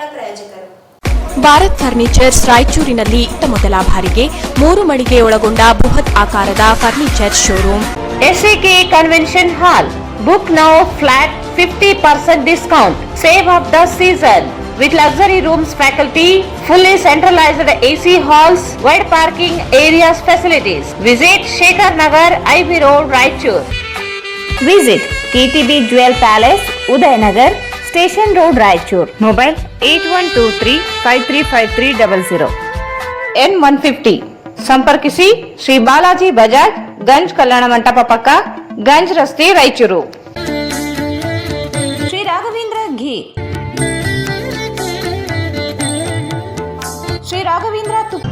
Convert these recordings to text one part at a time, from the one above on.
ವಾರ್ತೆಗಳ ಪ್ರಾಯೋಜಕರು ಭಾರತ್ ಫರ್ನಿಚರ್ಸ್ ರಾಯಚೂರಿನಲ್ಲಿ ಮೊದಲ ಬಾರಿಗೆ 3 ಮಳಿಗೆ ಒಳಗೊಂಡ ಬೃಹತ್ ಆಕಾರದ furniture showroom. SAK convention hall. Book now flat 50% discount. Save of the season. With luxury rooms, faculty, fully centralized AC halls, wide parking areas facilities. Visit Shekhar Nagar, IB Road, Raichur. Visit KTB Jewel Palace, Udayanagar, Station Road, Raichur. Mobile 8123535300. N150. ಸಂಪರ್ಕಿಸಿ ಶ್ರೀ ಬಾಲಾಜಿ ಬಜಾಜ್, ಗಂಜ್ ಕಲ್ಯಾಣ ಮಂಟಪ ಪಕ್ಕ, ಗಂಜ್ ರಸ್ತೆ, ರಾಯಚೂರು. ಶ್ರೀ ರಾಘವೇಂದ್ರ ಘೀ. ಶ್ರೀ ರಾಘವೇಂದ್ರ ತುಪ್ಪ.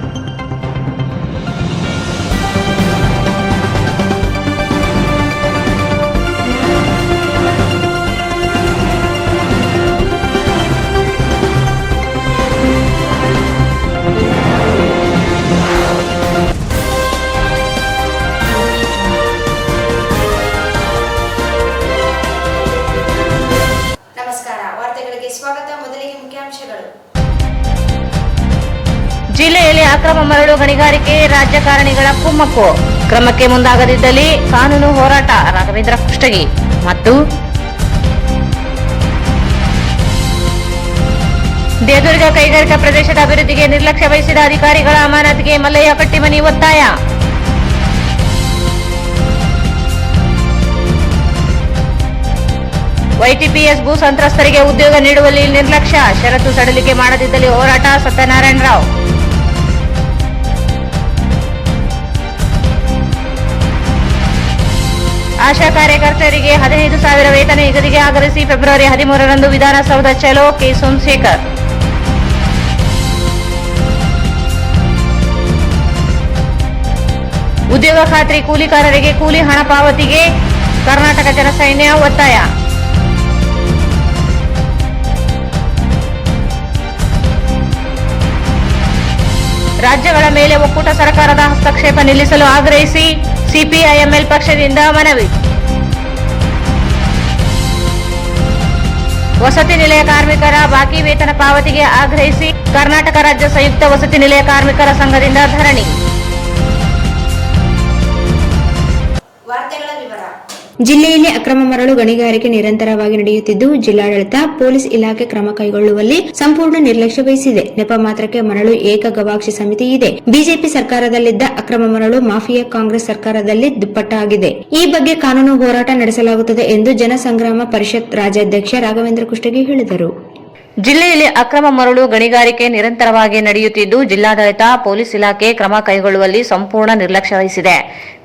ಸ್ವಾಗತ. ಮೊದಲಿಗೆ ಮುಖ್ಯಾಂಶಗಳು. ಜಿಲ್ಲೆಯಲ್ಲಿ ಅಕ್ರಮ ಮರಳು ಗಣಿಗಾರಿಕೆ ರಾಜಕಾರಣಿಗಳ ಕುಮ್ಮಕ್ಕು, ಕ್ರಮಕ್ಕೆ ಮುಂದಾಗದಿದ್ದಲ್ಲಿ ಕಾನೂನು ಹೋರಾಟ. ರಾಘವೇಂದ್ರ ಕುಷ್ಟಗಿ. ಮತ್ತು ದೇವದುರ್ಗ ಕೈಗಾರಿಕಾ ಪ್ರದೇಶದ ಅಭಿವೃದ್ಧಿಗೆ ನಿರ್ಲಕ್ಷ್ಯ ವಹಿಸಿದ ಅಧಿಕಾರಿಗಳ ಅಮಾನತಿಗೆ ಮಲ್ಲಯ್ಯ ಕಟ್ಟಿಮನಿ ಒತ್ತಾಯ. YTPS ಭೂ ಸಂತ್ರಸ್ತರಿಗೆ ಉದ್ಯೋಗ ನೀಡುವಲ್ಲಿ ನಿರ್ಲಕ್ಷ್ಯ, ಷರತ್ತು ಸಡಿಲಿಕೆ ಮಾಡದಿದ್ದಲ್ಲಿ ಹೋರಾಟ. ಸತ್ಯನಾರಾಯಣ ರಾವ್. ಆಶಾ ಕಾರ್ಯಕರ್ತರಿಗೆ 15,000 ವೇತನ ನಿಗದಿಗೆ ಆಗ್ರಹಿಸಿ ಫೆಬ್ರವರಿ 13ರಂದು ವಿಧಾನಸೌಧ ಚಲೋ. ಕೆ. ಸೋಮಶೇಖರ್. ಉದ್ಯೋಗ ಖಾತ್ರಿ ಕೂಲಿಕಾರರಿಗೆ ಕೂಲಿ ಹಣ ಪಾವತಿಗೆ ಕರ್ನಾಟಕ ಜನಸೈನ್ಯ ಒತ್ತಾಯ. ರಾಜ್ಯಗಳ ಮೇಲೆ ಒಕ್ಕೂಟ ಸರ್ಕಾರದ ಹಸ್ತಕ್ಷೇಪ ನಿಲ್ಲಿಸಲು ಆಗ್ರಹಿಸಿ ಸಿಪಿಐಎಂಎಲ್ ಪಕ್ಷದಿಂದ ಮನವಿ. ವಸತಿ ನಿಲಯ ಕಾರ್ಮಿಕರ ಬಾಕಿ ವೇತನ ಪಾವತಿಗೆ ಆಗ್ರಹಿಸಿ ಕರ್ನಾಟಕ ರಾಜ್ಯ ಸಂಯುಕ್ತ ವಸತಿ ನಿಲಯ ಕಾರ್ಮಿಕರ ಸಂಘದಿಂದ ಧರಣಿ. ವಾರ್ತೆಗಳ ವಿವರ. ಜಿಲ್ಲೆಯಲ್ಲಿ ಅಕ್ರಮ ಮರಳು ಗಣಿಗಾರಿಕೆ ನಿರಂತರವಾಗಿ ನಡೆಯುತ್ತಿದ್ದು, ಜಿಲ್ಲಾಡಳಿತ, ಪೊಲೀಸ್ ಇಲಾಖೆ ಕ್ರಮ ಕೈಗೊಳ್ಳುವಲ್ಲಿ ಸಂಪೂರ್ಣ ನಿರ್ಲಕ್ಷ್ಯ ವಹಿಸಿದೆ. ನೆಪ ಮಾತ್ರಕ್ಕೆ ಮರಳು ಏಕ ಗವಾಕ್ಷಿ ಸಮಿತಿ ಇದೆ. ಬಿಜೆಪಿ ಸರ್ಕಾರದಲ್ಲಿದ್ದ ಅಕ್ರಮ ಮರಳು ಮಾಫಿಯಾ ಕಾಂಗ್ರೆಸ್ ಸರ್ಕಾರದಲ್ಲಿ ದುಪ್ಪಟ್ಟಾಗಿದೆ. ಈ ಬಗ್ಗೆ ಕಾನೂನು ಹೋರಾಟ ನಡೆಸಲಾಗುತ್ತದೆ ಎಂದು ಜನಸಂಗ್ರಾಮ ಪರಿಷತ್ ರಾಜ್ಯಾಧ್ಯಕ್ಷ ರಾಘವೇಂದ್ರ ಕುಷ್ಟಗಿ ಹೇಳಿದರು. ಜಿಲ್ಲೆಯಲ್ಲಿ ಅಕ್ರಮ ಮರಳು ಗಣಿಗಾರಿಕೆ ನಿರಂತರವಾಗಿ ನಡೆಯುತ್ತಿದ್ದು, ಜಿಲ್ಲಾಡಳಿತ, ಪೊಲೀಸ್ ಇಲಾಖೆ ಕ್ರಮ ಕೈಗೊಳ್ಳುವಲ್ಲಿ ಸಂಪೂರ್ಣ ನಿರ್ಲಕ್ಷ್ಯ ವಹಿಸಿದೆ.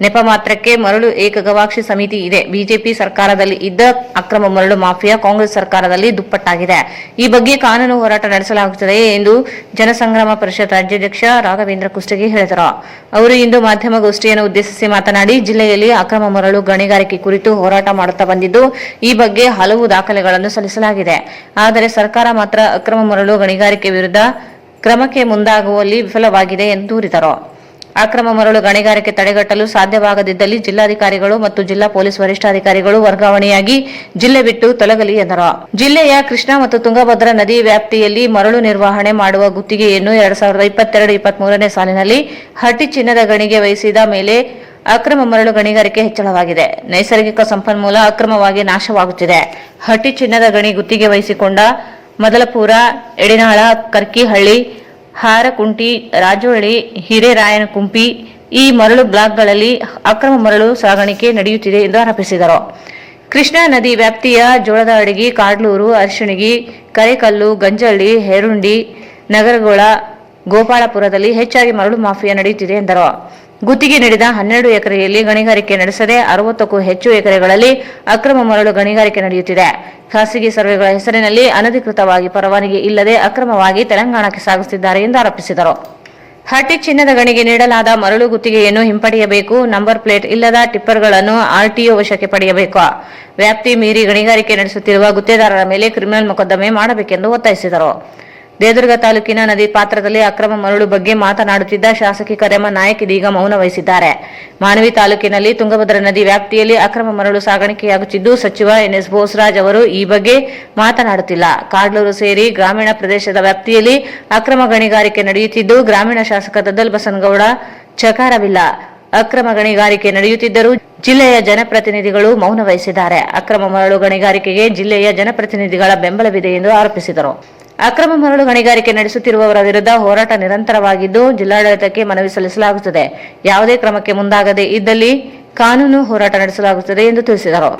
ನೆಪ ಮಾತ್ರಕ್ಕೆ ಮರಳು ಏಕಗವಾಕ್ಷಿ ಸಮಿತಿ ಇದೆ. ಬಿಜೆಪಿ ಸರ್ಕಾರದಲ್ಲಿ ಇದ್ದ ಅಕ್ರಮ ಮರಳು ಮಾಫಿಯಾ ಕಾಂಗ್ರೆಸ್ ಸರ್ಕಾರದಲ್ಲಿ ದುಪ್ಪಟ್ಟಾಗಿದೆ. ಈ ಬಗ್ಗೆ ಕಾನೂನು ಹೋರಾಟ ನಡೆಸಲಾಗುತ್ತದೆ ಎಂದು ಜನಸಂಗ್ರಾಮ ಪರಿಷತ್ ರಾಜ್ಯಾಧ್ಯಕ್ಷ ರಾಘವೇಂದ್ರ ಕುಷ್ಟಗಿ ಹೇಳಿದರು. ಅವರು ಇಂದು ಮಾಧ್ಯಮಗೋಷ್ಠಿಯನ್ನು ಉದ್ದೇಶಿಸಿ ಮಾತನಾಡಿ, ಜಿಲ್ಲೆಯಲ್ಲಿ ಅಕ್ರಮ ಮರಳು ಗಣಿಗಾರಿಕೆ ಕುರಿತು ಹೋರಾಟ ಮಾಡುತ್ತಾ ಬಂದಿದ್ದು, ಈ ಬಗ್ಗೆ ಹಲವು ದಾಖಲೆಗಳನ್ನು ಸಲ್ಲಿಸಲಾಗಿದೆ. ಆದರೆ ಸರ್ಕಾರ ಮಾತ್ರ ಅಕ್ರಮ ಮರಳು ಗಣಿಗಾರಿಕೆ ವಿರುದ್ಧ ಕ್ರಮಕ್ಕೆ ಮುಂದಾಗುವಲ್ಲಿ ವಿಫಲವಾಗಿದೆ ಎಂದು ದೂರಿದರು. ಅಕ್ರಮ ಮರಳು ಗಣಿಗಾರಿಕೆ ತಡೆಗಟ್ಟಲು ಸಾಧ್ಯವಾಗದಿದ್ದಲ್ಲಿ ಜಿಲ್ಲಾಧಿಕಾರಿಗಳು ಮತ್ತು ಜಿಲ್ಲಾ ಪೊಲೀಸ್ ವರಿಷ್ಠಾಧಿಕಾರಿಗಳು ವರ್ಗಾವಣೆಯಾಗಿ ಜಿಲ್ಲೆ ಬಿಟ್ಟು ತೊಲಗಲಿ ಎಂದರು. ಜಿಲ್ಲೆಯ ಕೃಷ್ಣಾ ಮತ್ತು ತುಂಗಭದ್ರಾ ನದಿ ವ್ಯಾಪ್ತಿಯಲ್ಲಿ ಮರಳು ನಿರ್ವಹಣೆ ಮಾಡುವ ಗುತ್ತಿಗೆಯನ್ನು 2022-23ನೇ ಸಾಲಿನಲ್ಲಿ ಹಟ್ಟಿ ಚಿನ್ನದ ಗಣಿಗೆ ವಹಿಸಿದ ಮೇಲೆ ಅಕ್ರಮ ಮರಳು ಗಣಿಗಾರಿಕೆ ಹೆಚ್ಚಳವಾಗಿದೆ. ನೈಸರ್ಗಿಕ ಸಂಪನ್ಮೂಲ ಅಕ್ರಮವಾಗಿ ನಾಶವಾಗುತ್ತಿದೆ. ಹಟ್ಟಿ ಚಿನ್ನದ ಗಣಿ ಗುತ್ತಿಗೆ ವಹಿಸಿಕೊಂಡ ಮದಲಪುರ, ಎಡಿನಾಳ, ಕರ್ಕಿಹಳ್ಳಿ, ಹಾರಕುಂಟಿ, ರಾಜೋಳಿ, ಹಿರೇರಾಯನಕುಂಪಿ ಈ ಮರಳು ಬ್ಲಾಕ್ಗಳಲ್ಲಿ ಅಕ್ರಮ ಮರಳು ಸಾಗಾಣಿಕೆ ನಡೆಯುತ್ತಿದೆ ಎಂದು ಆರೋಪಿಸಿದರು. ಕೃಷ್ಣಾ ನದಿ ವ್ಯಾಪ್ತಿಯ ಜೋಳದ ಅಡಗಿ, ಕಾಡ್ಲೂರು, ಅರಿಶಿಣಗಿ, ಕರೇಕಲ್ಲು, ಗಂಜಳ್ಳಿ, ಹೇರುಂಡಿ, ನಗರಗೋಳ, ಗೋಪಾಳಪುರದಲ್ಲಿ ಹೆಚ್ಚಾಗಿ ಮರಳು ಮಾಫಿಯಾ ನಡೆಯುತ್ತಿದೆ ಎಂದರು. ಗುತ್ತಿಗೆ ನೀಡಿದ 12 ಎಕರೆಯಲ್ಲಿ ಗಣಿಗಾರಿಕೆ ನಡೆಸದೆ 60ಕ್ಕೂ ಹೆಚ್ಚು ಎಕರೆಗಳಲ್ಲಿ ಅಕ್ರಮ ಮರಳು ಗಣಿಗಾರಿಕೆ ನಡೆಯುತ್ತಿದೆ. ಖಾಸಗಿ ಸರ್ವೆಗಳ ಹೆಸರಿನಲ್ಲಿ ಅನಧಿಕೃತವಾಗಿ ಪರವಾನಗಿ ಇಲ್ಲದೆ ಅಕ್ರಮವಾಗಿ ತೆಲಂಗಾಣಕ್ಕೆ ಸಾಗಿಸುತ್ತಿದ್ದಾರೆ ಎಂದು ಆರೋಪಿಸಿದರು. ಹಟ್ಟಿ ಚಿನ್ನದ ಗಣಿಗೆ ನೀಡಲಾದ ಮರಳು ಗುತ್ತಿಗೆಯನ್ನು ಹಿಂಪಡೆಯಬೇಕು. ನಂಬರ್ ಪ್ಲೇಟ್ ಇಲ್ಲದ ಟಿಪ್ಪರ್ಗಳನ್ನು ಆರ್ಟಿಒ ವಶಕ್ಕೆ ಪಡೆಯಬೇಕು. ವ್ಯಾಪ್ತಿ ಮೀರಿ ಗಣಿಗಾರಿಕೆ ನಡೆಸುತ್ತಿರುವ ಗುತ್ತೇದಾರರ ಮೇಲೆ ಕ್ರಿಮಿನಲ್ ಮೊಕದ್ದಮೆ ಮಾಡಬೇಕೆಂದು ಒತ್ತಾಯಿಸಿದರು. ದೇವದುರ್ಗ ತಾಲೂಕಿನ ನದಿ ಪಾತ್ರದಲ್ಲಿ ಅಕ್ರಮ ಮರಳು ಬಗ್ಗೆ ಮಾತನಾಡುತ್ತಿದ್ದ ಶಾಸಕಿ ಕರೆಮ್ಮ ನಾಯಕ್ ಇದೀಗ ಮೌನ ವಹಿಸಿದ್ದಾರೆ. ಮಾನವಿ ತಾಲೂಕಿನಲ್ಲಿ ತುಂಗಭದ್ರಾ ನದಿ ವ್ಯಾಪ್ತಿಯಲ್ಲಿ ಅಕ್ರಮ ಮರಳು ಸಾಗಾಣಿಕೆಯಾಗುತ್ತಿದ್ದು, ಸಚಿವ ಎನ್ಎಸ್ ಬೋಸರಾಜ್ ಅವರು ಈ ಬಗ್ಗೆ ಮಾತನಾಡುತ್ತಿಲ್ಲ. ಕಾಡ್ಲೂರು ಸೇರಿ ಗ್ರಾಮೀಣ ಪ್ರದೇಶದ ವ್ಯಾಪ್ತಿಯಲ್ಲಿ ಅಕ್ರಮ ಗಣಿಗಾರಿಕೆ ನಡೆಯುತ್ತಿದ್ದು, ಗ್ರಾಮೀಣ ಶಾಸಕ ದದ್ದಲ್ ಬಸನಗೌಡ ಚಕಾರವಿಲ್ಲ. ಅಕ್ರಮ ಗಣಿಗಾರಿಕೆ ನಡೆಯುತ್ತಿದ್ದರೂ ಜಿಲ್ಲೆಯ ಜನಪ್ರತಿನಿಧಿಗಳು ಮೌನ ವಹಿಸಿದ್ದಾರೆ. ಅಕ್ರಮ ಮರಳು ಗಣಿಗಾರಿಕೆಗೆ ಜಿಲ್ಲೆಯ ಜನಪ್ರತಿನಿಧಿಗಳ ಬೆಂಬಲವಿದೆ ಎಂದು ಆರೋಪಿಸಿದರು. ಅಕ್ರಮ ಮರಳು ಗಣಿಗಾರಿಕೆ ನಡೆಸುತ್ತಿರುವವರ ವಿರುದ್ಧ ಹೋರಾಟ ನಿರಂತರವಾಗಿದ್ದು, ಜಿಲ್ಲಾಡಳಿತಕ್ಕೆ ಮನವಿ ಸಲ್ಲಿಸಲಾಗುತ್ತದೆ. ಯಾವುದೇ ಕ್ರಮಕ್ಕೆ ಮುಂದಾಗದೇ ಇದ್ದಲ್ಲಿ ಕಾನೂನು ಹೋರಾಟ ನಡೆಸಲಾಗುತ್ತದೆ ಎಂದು ತಿಳಿಸಿದರು.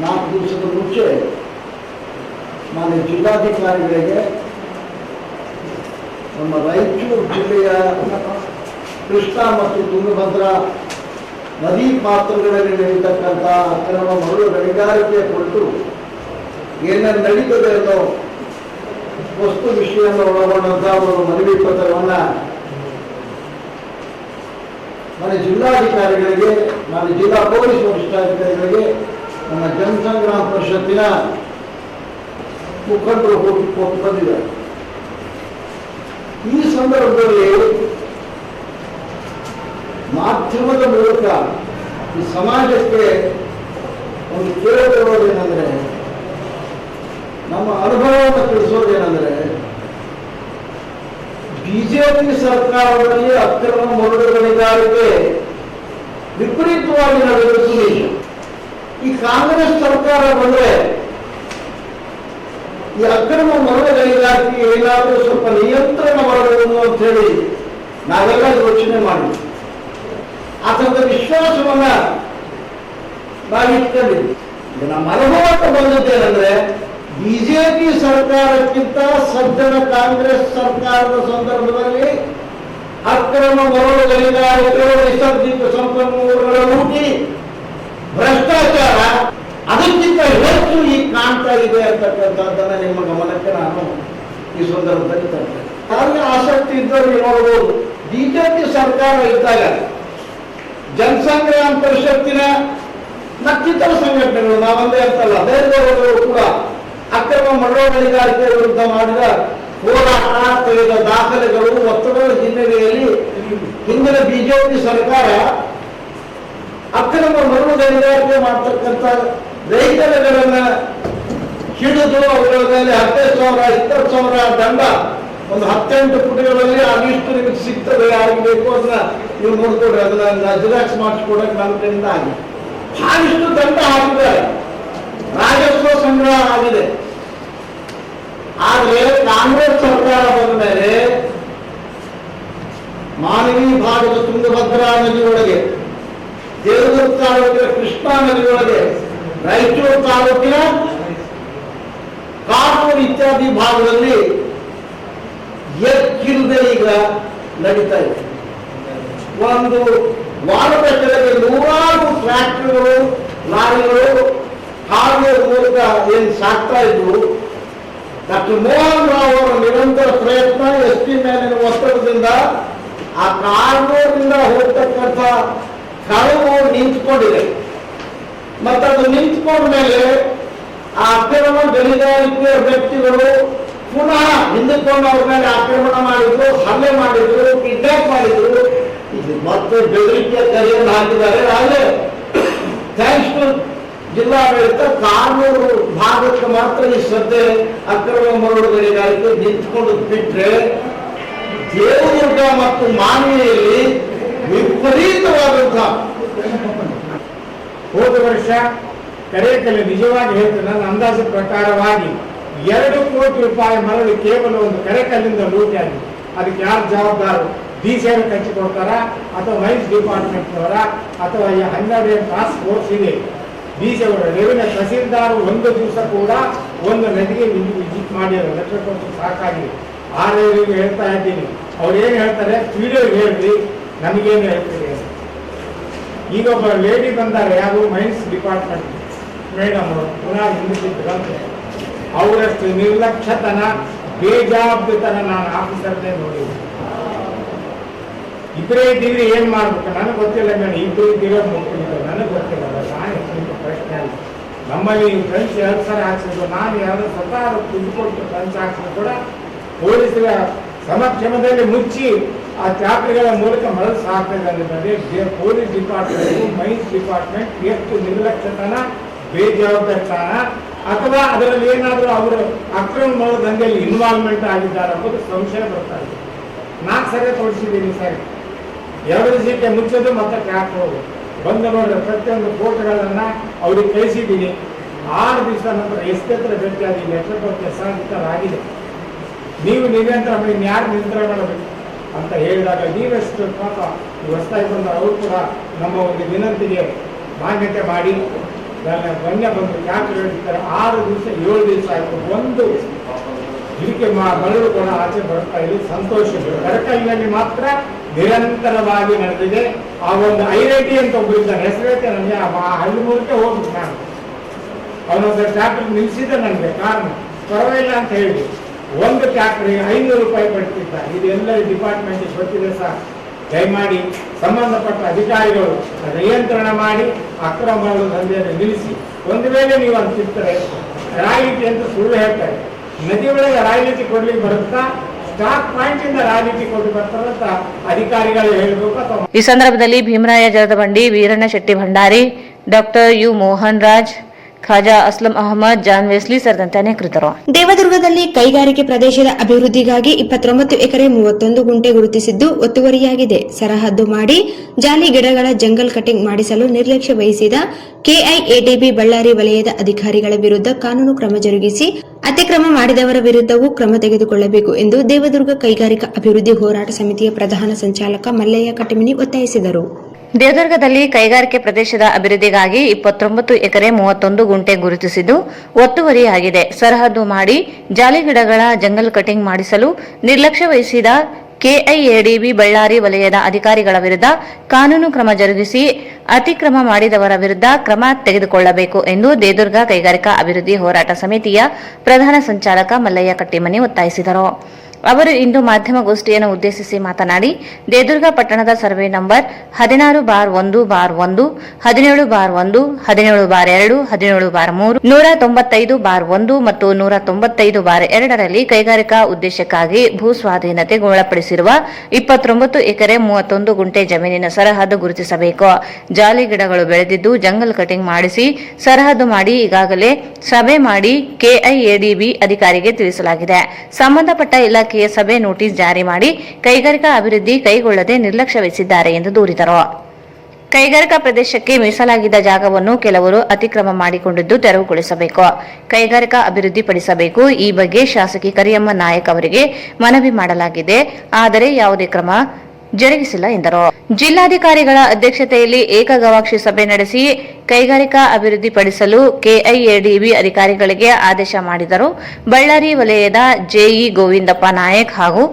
4 ದಿವಸದ ಮುಂಚೆ ನಾನು ಜಿಲ್ಲಾಧಿಕಾರಿಗಳಿಗೆ ನಮ್ಮ ರಾಯಚೂರು ಜಿಲ್ಲೆಯ ಕೃಷ್ಣಾ ಮತ್ತು ತುಂಗಭದ್ರಾ ನದಿ ಪಾತ್ರಗಳಲ್ಲಿ ನಡೆಯತಕ್ಕಂಥ ಅಕ್ರಮ ಮರಳು ಗಣಿಗಾರಿಕೆ ಕುರಿತು ಏನೇನು ನಡೀತದೆ ಅನ್ನೋ ವಸ್ತು ವಿಷಯವನ್ನು ಒಳಗೊಂಡಂತಹ ಒಂದು ಮನವಿ ಪತ್ರವನ್ನು ನನ್ನ ಜಿಲ್ಲಾಧಿಕಾರಿಗಳಿಗೆ, ನನ್ನ ಜಿಲ್ಲಾ ಪೊಲೀಸ್ ವರಿಷ್ಠಾಧಿಕಾರಿಗಳಿಗೆ, ನಮ್ಮ ಜನಸಂಗ್ರಾಮ ಪರಿಷತ್ತಿನ ಮುಖಂಡರು ಹೋಗಿ ಕೊಟ್ಟು ಬಂದಿದ್ದಾರೆ. ಈ ಸಂದರ್ಭದಲ್ಲಿ ಮಾಧ್ಯಮದ ಮೂಲಕ ಈ ಸಮಾಜಕ್ಕೆ ಒಂದು ಕೇಳಿಕೊಳ್ಳೋದೇನೆಂದರೆ, ನಮ್ಮ ಅನುಭವವನ್ನು ತಿಳಿಸೋದೇನೆಂದರೆ, ಬಿಜೆಪಿ ಸರ್ಕಾರದಲ್ಲಿ ಅಕ್ರಮ ಮರಳು ಗಣಿಗಾರಿಕೆ ವಿಪರೀತವಾಗಿ ನಡೆಯುವುದು ನಿಜ. ಈ ಕಾಂಗ್ರೆಸ್ ಸರ್ಕಾರ ಬಂದರೆ ಈ ಅಕ್ರಮ ಮರಳು ಗಣಿಗಾರಿಕೆ ಏನಾದರೂ ಸ್ವಲ್ಪ ನಿಯಂತ್ರಣ ಮಾಡಬಹುದು ಅಂತ ಹೇಳಿ ನಾವೆಲ್ಲ ಯೋಚನೆ ಮಾಡಿದ್ವಿ. ಆ ಥರದ ವಿಶ್ವಾಸವನ್ನ ನಾವಿಟ್ಕೊಂಡಿದ್ವಿ. ನಮ್ಮ ಅನುಭವಕ್ಕೆ ಬಂದದ್ದೇನೆಂದ್ರೆ, ಬಿಜೆಪಿ ಸರ್ಕಾರಕ್ಕಿಂತ ಸಜ್ಜನ ಕಾಂಗ್ರೆಸ್ ಸರ್ಕಾರದ ಸಂದರ್ಭದಲ್ಲಿ ಅಕ್ರಮ ಮರಳು ಗಣಿಗಾರಿಕೆ, ನೈಸರ್ಗಿಕ ಸಂಪನ್ಮೂಲಗಳ ಲೂಟಿ, ಭ್ರಷ್ಟಾಚಾರ ಅದಕ್ಕಿಂತ ಹೆಚ್ಚು ಈಗ ಕಾಣ್ತಾ ಇದೆ ಅಂತಕ್ಕಂಥದ್ದನ್ನ ನಿಮ್ಮ ಗಮನಕ್ಕೆ ನಾನು ಈ ಸಂದರ್ಭದಲ್ಲಿ ತರ್ತೇನೆ. ಹಾಗೆ ಆಸಕ್ತಿ ಇದ್ದವರಿಗೆ ನೋಡಬಹುದು, ಬಿಜೆಪಿ ಸರ್ಕಾರ ಇದ್ದಾಗ ಜನಸಂಗ್ರಾಮ ಪರಿಷತ್ತಿನ ಮತ್ತಿತರ ಸಂಘಟನೆಗಳು, ನಾವಂದೇ ಅಂತಲ್ಲ, ಬೇರೆಯವರು ಕೂಡ ಅಕ್ರಮ ಮರಳು ಗಣಿಗಾರಿಕೆ ವಿರುದ್ಧ ಮಾಡಿದ ಹೋರಾಟ, ತೆಗೆದ ದಾಖಲೆಗಳು, ಒತ್ತಡದ ಹಿನ್ನೆಲೆಯಲ್ಲಿ ಹಿಂದಿನ ಬಿಜೆಪಿ ಸರ್ಕಾರ ಅಕ್ರಮ ಮರಳು ಗಣಿಗಾರಿಕೆ ಮಾಡ್ತಕ್ಕಂಥ ರೈತರುಗಳನ್ನ ಹಿಡಿದು ಅವುಗಳ ಮೇಲೆ 15,000 20,000 ದಂಡ, ಒಂದು 18 ಪುಟಗಳಲ್ಲಿ ಆಗಿಷ್ಟು ನಿಮಗೆ ಸಿಗ್ತದೆ, ಆಗಬೇಕು ಅದನ್ನ ನೀವು ನೋಡ್ಕೊಡ್ರಿ, ಅದನ್ನ ಜಿರಾಕ್ಸ್ ಮಾಡಿಸ್ಕೊಡಕ್ಕೆ ನನ್ನ ಕಡೆಯಿಂದ ಆಗಿದೆ. ಹಾಗಿಷ್ಟು ದಂಡ ಹಾಕಿದ್ದಾರೆ, ರಾಜಸ್ವ ಸಂಗ್ರಹ ಆಗಿದೆ. ಆದರೆ ಕಾಂಗ್ರೆಸ್ ಸರ್ಕಾರ ಬಂದ ಮೇಲೆ ಮಾನವಿ ಭಾಗದ ತುಂಗಭದ್ರಾ ನದಿಯೊಳಗೆ, ದೇವದುರ್ಗ ತಾಲೂಕಿನ ಕೃಷ್ಣಾ ನದಿಯೊಳಗೆ, ರಾಯಚೂರು ತಾಲೂಕಿನ ಕಾಡೂರು ಇತ್ಯಾದಿ ಭಾಗದಲ್ಲಿ ಎಕ್ಕಿಲ್ಲದೆ ಈಗ ನಡೀತಾ ಇದೆ. ಒಂದು ವಾರದ ಕೆಳಗೆ 100 ಟ್ರ್ಯಾಕ್ಟರ್ಗಳು, ಲಾರಿಗಳು ಕಾಡೂರು ಮೂಲಕ ಏನು ಸಾಕ್ತಾ ಇದ್ರು. ಡಾಕ್ಟರ್ ಮೋಹನ್ ರಾವ್ ಅವರ ನಿರಂತರ ಪ್ರಯತ್ನ, ಎಸ್ಪಿ ಮೇಲಿನ ಒತ್ತಡದಿಂದ ಆ ಕಾಡೂರಿನಿಂದ ಹೋಗ್ತಕ್ಕಂಥ ಕಳವು ನಿಂತ್ಕೊಂಡಿದೆ. ಮತ್ತದು ನಿಂತ್ಕೊಂಡ ಮೇಲೆ ಆ ಅಕ್ರಮ ಗಣಿಗಾರಿಕೆಯ ವ್ಯಕ್ತಿಗಳು ಪುನಃ ಹಿಂದಿಕೊಂಡು ಅವ್ರ ಮೇಲೆ ಆಕ್ರಮಣ ಮಾಡಿದ್ರು, ಹಲ್ಲೆ ಮಾಡಿದ್ರು, ಕಿಡ್ನಾಪ್ ಮಾಡಿದ್ರು, ಮತ್ತೆ ಬೆದರಿಕೆಯ ಕರೆಯನ್ನು ಹಾಕಿದ್ದಾರೆ. ಆದರೆ ಥ್ಯಾಂಕ್ಸ್ ಟು ಜಿಲ್ಲಾಡಳಿತ, ಕಾನೂರು ಭಾಗಕ್ಕೆ ಮಾತ್ರ ಈ ಸದ್ಯ ಅಕ್ರಮ ಮರಳು ಗಣಿಗಾರಿಕೆ ನಿಂತ್ಕೊಂಡು ಬಿಟ್ರೆ, ದೇವದುರ್ಗ ಮತ್ತು ಮಾನ್ವಿಯಲ್ಲಿ ವಿಪರೀತವಾದಂತಹ. ಹೋದ ವರ್ಷ ಕರೇಕಲ್ಲಿ ನಿಜವಾಗಿ ಹೇಳ್ತೇನೆ, ನನ್ನ ಅಂದಾಜು ಪ್ರಕಾರವಾಗಿ 2 ಕೋಟಿ ರೂಪಾಯಿ ಮರಳು ಕೇವಲ ಒಂದು ಕರೇಕಲ್ಲಿಂದ ಲೂಟಿ ಆಗಿದೆ. ಅದಕ್ಕೆ ಯಾರು ಜವಾಬ್ದಾರು? ಡಿಸಿಯನ್ನು ಕಚ್ಚಿಕೊಡ್ತಾರ, ಅಥವಾ ಮೈನ್ಸ್ ಡಿಪಾರ್ಟ್ಮೆಂಟ್ನವರ, ಅಥವಾ ಈ 12 ಟಾಸ್ಕ್ ಫೋರ್ಸ್ ಇದೆ. ಡಿಸಿ ಅವರ ರೆವಿನ್ಯೂ ತಹಸೀಲ್ದಾರ್ ಒಂದು ದಿವಸ ಕೂಡ ಒಂದು ನದಿಗೆ ವಿಸಿಟ್ ಮಾಡಿರೋ, ಲಕ್ಷ ಕೋಟಿ ಸಾಕಾಗಿದೆ. ಆ ರೇವಿಗೆ ಹೇಳ್ತಾ ಇದ್ದೀನಿ, ಅವ್ರು ಏನು ಹೇಳ್ತಾರೆ ವಿಡಿಯೋ ಹೇಳ್ರಿ, ನಮಗೇನು ಹೇಳ್ತೀರಿ ಅಂತ. ಈಗ ಒಬ್ಬ ಲೇಡಿ ಬಂದಾರೆ, ಯಾರು ಮೈನ್ಸ್ ಡಿಪಾರ್ಟ್ಮೆಂಟ್ ಮೇಡಮ್ ಅವರು, ಪುನಃ ಹಿಂದಿದ್ರಂತೆ. ಅವರಷ್ಟು ನಿರ್ಲಕ್ಷ್ಯತನ, ಬೇಜವಾಬ್ದಾರಿತನ ನಾನು ಆಫೀಸರ್ನೇ ನೋಡಿದ್ದೆ. ಇಬ್ಬರೇ ಇದ್ದೀವಿ, ಏನ್ ಮಾಡ್ಬೇಕು ನನಗೆ ಗೊತ್ತಿಲ್ಲ ಮೇಡಮ್. ಇಬ್ಬರು ಇದ್ದೀರೋ ಮುಗಿದ್ರು ನನಗೆ ಗೊತ್ತಿಲ್ಲ. ನಾನು ಪ್ರಶ್ನೆ ಅಲ್ಲ. ನಮ್ಮಲ್ಲಿ ಫ್ರೆಂಡ್ಸ್ 2 ಸಲ ಹಾಕ್ಸಿದ್ರು, ನಾನು ಯಾರು ಸ್ವತಃ ದುಡ್ಡು ಕೊಟ್ಟು ಫ್ರೆಂಡ್ಸ್ ಹಾಕ್ಸಿದ್ರು ಕೂಡ ಪೊಲೀಸರ ಸಮಕ್ಷಮದಲ್ಲಿ ಮುಚ್ಚಿ ಆ ಚಾಕರಿಗಳ ಮೂಲಕ ಮರಳು ಸಾಕ್ತದೆ ಅಂತಂದ್ರೆ ಪೊಲೀಸ್ ಡಿಪಾರ್ಟ್ಮೆಂಟ್, ಮೈನ್ಸ್ ಡಿಪಾರ್ಟ್ಮೆಂಟ್ ಎಷ್ಟು ನಿರ್ಲಕ್ಷ್ಯತನ, ಬೇಜವಾಬ್ದಾರಿತನ, ಅಥವಾ ಅದರಲ್ಲಿ ಏನಾದರೂ ಅವರು ಅಕ್ರಮ ಮರಳು ದಂಧೆಯಲ್ಲಿ ಇನ್ವಾಲ್ವ್ಮೆಂಟ್ ಆಗಿದ್ದಾರೆ ಅನ್ನೋದು ಸಂಶಯ ಬರ್ತಾ ಇದೆ. 4 ಸರಿ ತೋರಿಸಿದ್ದೀನಿ ಸರ್, 2 ಸೀಟೆ ಮುಚ್ಚೋದು ಮತ್ತೆ ಟ್ರ್ಯಾಕ್ ಹೋಗೋದು. ಬಂದ ನೋಡಿದ್ರೆ ಪ್ರತಿಯೊಂದು ಫೋಟೋಗಳನ್ನ ಅವ್ರಿಗೆ ಕಳಿಸಿದ್ದೀನಿ. 6 ದಿವಸ ನಂತರ ಎಷ್ಟೆತ್ರ ಭೇಟಿಯಾಗಿ ಲೆಟರ್ ಸಾಧಿತರಾಗಿದೆ. ನೀವು ನಿರಂತರ ಇನ್ಯಾರು ನಿಯಂತ್ರಣ ಮಾಡಬೇಕು ಅಂತ ಹೇಳಿದಾಗ ನೀವೆಷ್ಟು ಪಾಪ ಹೊಸದಾಗಿ ಬಂದ ಅವರು ಕೂಡ ನಮ್ಮ ಒಂದು ವಿನಂತಿಗೆ ಮಾನ್ಯತೆ ಮಾಡಿ ಮೊನ್ನೆ ಬಂದು ಕ್ಯಾಂಪ್ ಹೇಳಿರ್ತಾರೆ. 6 ದಿವಸ 7 ದಿವಸ ಆಯಿತು, ಒಂದು ಇದಕ್ಕೆ ಮರಳು ಕೂಡ ಆಚೆ ಬರ್ತಾ ಇದೆ. ಸಂತೋಷ. ಕರಕಲಿನಲ್ಲಿ ಮಾತ್ರ ನಿರಂತರವಾಗಿ ನಡೆದಿದೆ. ಆ ಒಂದು ಐರೈಟಿ ಅಂತ ಒಬ್ಬರು ಇದ್ದಾನೆ, ಹೆಸರೈತೆ ನನಗೆ, ಆ ಹಳ್ಳಿ ಮೂಲಕ ಹೋಗ್ಬೇಕು. ನಾನು ಅವನೊಂದು ಟ್ರ್ಯಾಕ್ಟರ್ ನಿಲ್ಲಿಸಿದ್ದೆ, ನನಗೆ ಕಾರಣ ಪರವಾಗಿಲ್ಲ ಅಂತ ಹೇಳಿ ಒಂದು ಟ್ರ್ಯಾಕ್ಟರ್ಗೆ 500 ರೂಪಾಯಿ ಪಡ್ತಿದ್ದ. ಇದೆಲ್ಲ ಡಿಪಾರ್ಟ್ಮೆಂಟ್ ಗೊತ್ತಿದೆ ಸರ್. ದಯಮಾಡಿ ಸಂಬಂಧಪಟ್ಟ ಅಧಿಕಾರಿಗಳು ನಿಯಂತ್ರಣ ಮಾಡಿ ಅಕ್ರಮ ಮರಳು ದಂಧೆಯನ್ನು ನಿಲ್ಲಿಸಿ. ಒಂದು ವೇಳೆ ನೀವು ಅಂತಿರ್ತಾರೆ ರಾಯಲ್ಟಿ ಅಂತ ಸುಳ್ಳು ಹೇಳ್ತಾರೆ, ನದಿ ಒಳಗೆ ರಾಯಲ್ಟಿ ಕೊಡ್ಲಿಕ್ಕೆ ಬರುತ್ತಾ, ಸ್ಟಾಕ್ ಪಾಯಿಂಟ್ ಇಂದ ರಾಯಲ್ಟಿ ಕೊಟ್ಟು ಬರ್ತಾರಂತ ಅಧಿಕಾರಿಗಳು ಹೇಳಬೇಕು. ಅಥವಾ ಈ ಸಂದರ್ಭದಲ್ಲಿ Bhimaraya Jaradabandi, Veeranna Shetty Bhandari, doctor U Mohan Raj, Khaja Aslam Ahmed, John Wesley ಸೇರಿದಂತೆ ಅನೇಕರಿದ್ದರು. ದೇವದುರ್ಗದಲ್ಲಿ ಕೈಗಾರಿಕೆ ಪ್ರದೇಶದ ಅಭಿವೃದ್ಧಿಗಾಗಿ 29 ಎಕರೆ 31 ಗುಂಟೆ ಗುರುತಿಸಿದ್ದು ಒತ್ತುವರಿಯಾಗಿದೆ. ಸರಹದ್ದು ಮಾಡಿ ಜಾಲಿ ಗಿಡಗಳ ಜಂಗಲ್ ಕಟಿಂಗ್ ಮಾಡಿಸಲು ನಿರ್ಲಕ್ಷ್ಯ ವಹಿಸಿದ ಕೆಐಎಡಿಬಿ ಬಳ್ಳಾರಿ ವಲಯದ ಅಧಿಕಾರಿಗಳ ವಿರುದ್ಧ ಕಾನೂನು ಕ್ರಮ ಜರುಗಿಸಿ ಅತಿಕ್ರಮ ಮಾಡಿದವರ ವಿರುದ್ಧವೂ ಕ್ರಮ ತೆಗೆದುಕೊಳ್ಳಬೇಕು ಎಂದು ದೇವದುರ್ಗ ಕೈಗಾರಿಕಾ ಅಭಿವೃದ್ಧಿ ಹೋರಾಟ ಸಮಿತಿಯ ಪ್ರಧಾನ ಸಂಚಾಲಕ ಮಲ್ಲಯ್ಯ ಕಟ್ಟಿಮನಿ ಒತ್ತಾಯಿಸಿದರು. ದೇವದುರ್ಗದಲ್ಲಿ ಕೈಗಾರಿಕೆ ಪ್ರದೇಶದ ಅಭಿವೃದ್ಧಿಗಾಗಿ 29 ಎಕರೆ 31 ಗುಂಟೆ ಗುರುತಿಸಿದ್ದು ಒತ್ತುವರಿಯಾಗಿದೆ. ಸರಹದ್ದು ಮಾಡಿ ಜಾಲಿ ಗಿಡಗಳ ಜಂಗಲ್ ಕಟಿಂಗ್ ಮಾಡಿಸಲು ನಿರ್ಲಕ್ಷ್ಯ ವಹಿಸಿದ ಕೆಐಎಡಿಬಿ ಬಳ್ಳಾರಿ ವಲಯದ ಅಧಿಕಾರಿಗಳ ವಿರುದ್ಧ ಕಾನೂನು ಕ್ರಮ ಜರುಗಿಸಿ ಅತಿಕ್ರಮ ಮಾಡಿದವರ ವಿರುದ್ಧ ಕ್ರಮ ತೆಗೆದುಕೊಳ್ಳಬೇಕು ಎಂದು ದೇವದುರ್ಗ ಕೈಗಾರಿಕಾ ಅಭಿವೃದ್ಧಿ ಹೋರಾಟ ಸಮಿತಿಯ ಪ್ರಧಾನ ಸಂಚಾಲಕ ಮಲ್ಲಯ್ಯ ಕಟ್ಟಿಮನಿ ಒತ್ತಾಯಿಸಿದರು. ಅವರು ಇಂದು ಮಾಧ್ಯಮಗೋಷ್ಠಿಯನ್ನು ಉದ್ದೇಶಿಸಿ ಮಾತನಾಡಿ, ದೇವದುರ್ಗ ಪಟ್ಟಣದ ಸರ್ವೆ ನಂಬರ್ 16/1/1, 17/1, 17/2, 17/3, 195/1 ಮತ್ತು 195/2ರಲ್ಲಿ ಕೈಗಾರಿಕಾ ಉದ್ದೇಶಕ್ಕಾಗಿ ಭೂ ಸ್ವಾಧೀನತೆಗೊಳಪಡಿಸಿರುವ 29 ಎಕರೆ 31 ಗುಂಟೆ ಜಮೀನಿನ ಸರಹದ್ದು ಗುರುತಿಸಬೇಕು. ಜಾಲಿ ಗಿಡಗಳು ಬೆಳೆದಿದ್ದು ಜಂಗಲ್ ಕಟಿಂಗ್ ಮಾಡಿಸಿ ಸರಹದ್ದು ಮಾಡಿ ಈಗಾಗಲೇ ಸಭೆ ಮಾಡಿ ಕೆಐಎಡಿಬಿ ಅಧಿಕಾರಿಗೆ ತಿಳಿಸಲಾಗಿದೆ. ಸಂಬಂಧಪಟ್ಟ ಇಲಾಖೆ ಸಭೆ ನೋಟಿಸ್ ಜಾರಿ ಮಾಡಿ ಕೈಗಾರಿಕಾ ಅಭಿವೃದ್ಧಿ ಕೈಗೊಳ್ಳದೆ ನಿರ್ಲಕ್ಷ್ಯ ವಹಿಸಿದ್ದಾರೆ ಎಂದು ದೂರಿದರು. ಕೈಗಾರಿಕಾ ಪ್ರದೇಶಕ್ಕೆ ಮೀಸಲಾಗಿದ್ದ ಜಾಗವನ್ನು ಕೆಲವರು ಅತಿಕ್ರಮ ಮಾಡಿಕೊಂಡಿದ್ದು ತೆರವುಗೊಳಿಸಬೇಕು, ಕೈಗಾರಿಕಾ ಅಭಿವೃದ್ಧಿ ಪಡಿಸಬೇಕು. ಈ ಬಗ್ಗೆ ಶಾಸಕಿ ಕರಿಯಮ್ಮ ನಾಯಕ್ ಅವರಿಗೆ ಮನವಿ ಮಾಡಲಾಗಿದೆ, ಆದರೆ ಯಾವುದೇ ಕ್ರಮ ಜರುಗಿಸಿಲ್ಲ ಎಂದರು. ಜಿಲ್ಲಾಧಿಕಾರಿಗಳ ಅಧ್ಯಕ್ಷತೆಯಲ್ಲಿ ಏಕಗವಾಕ್ಷಿ ಸಭೆ ನಡೆಸಿ ಕೈಗಾರಿಕಾ ಅಭಿವೃದ್ಧಿಪಡಿಸಲು ಕೆಐಎಡಿಬಿ ಅಧಿಕಾರಿಗಳಿಗೆ ಆದೇಶ ಮಾಡಿದರು. ಬಳ್ಳಾರಿ ವಲಯದ ಜೆಇ ಗೋವಿಂದಪ್ಪ ನಾಯಕ್ ಹಾಗೂ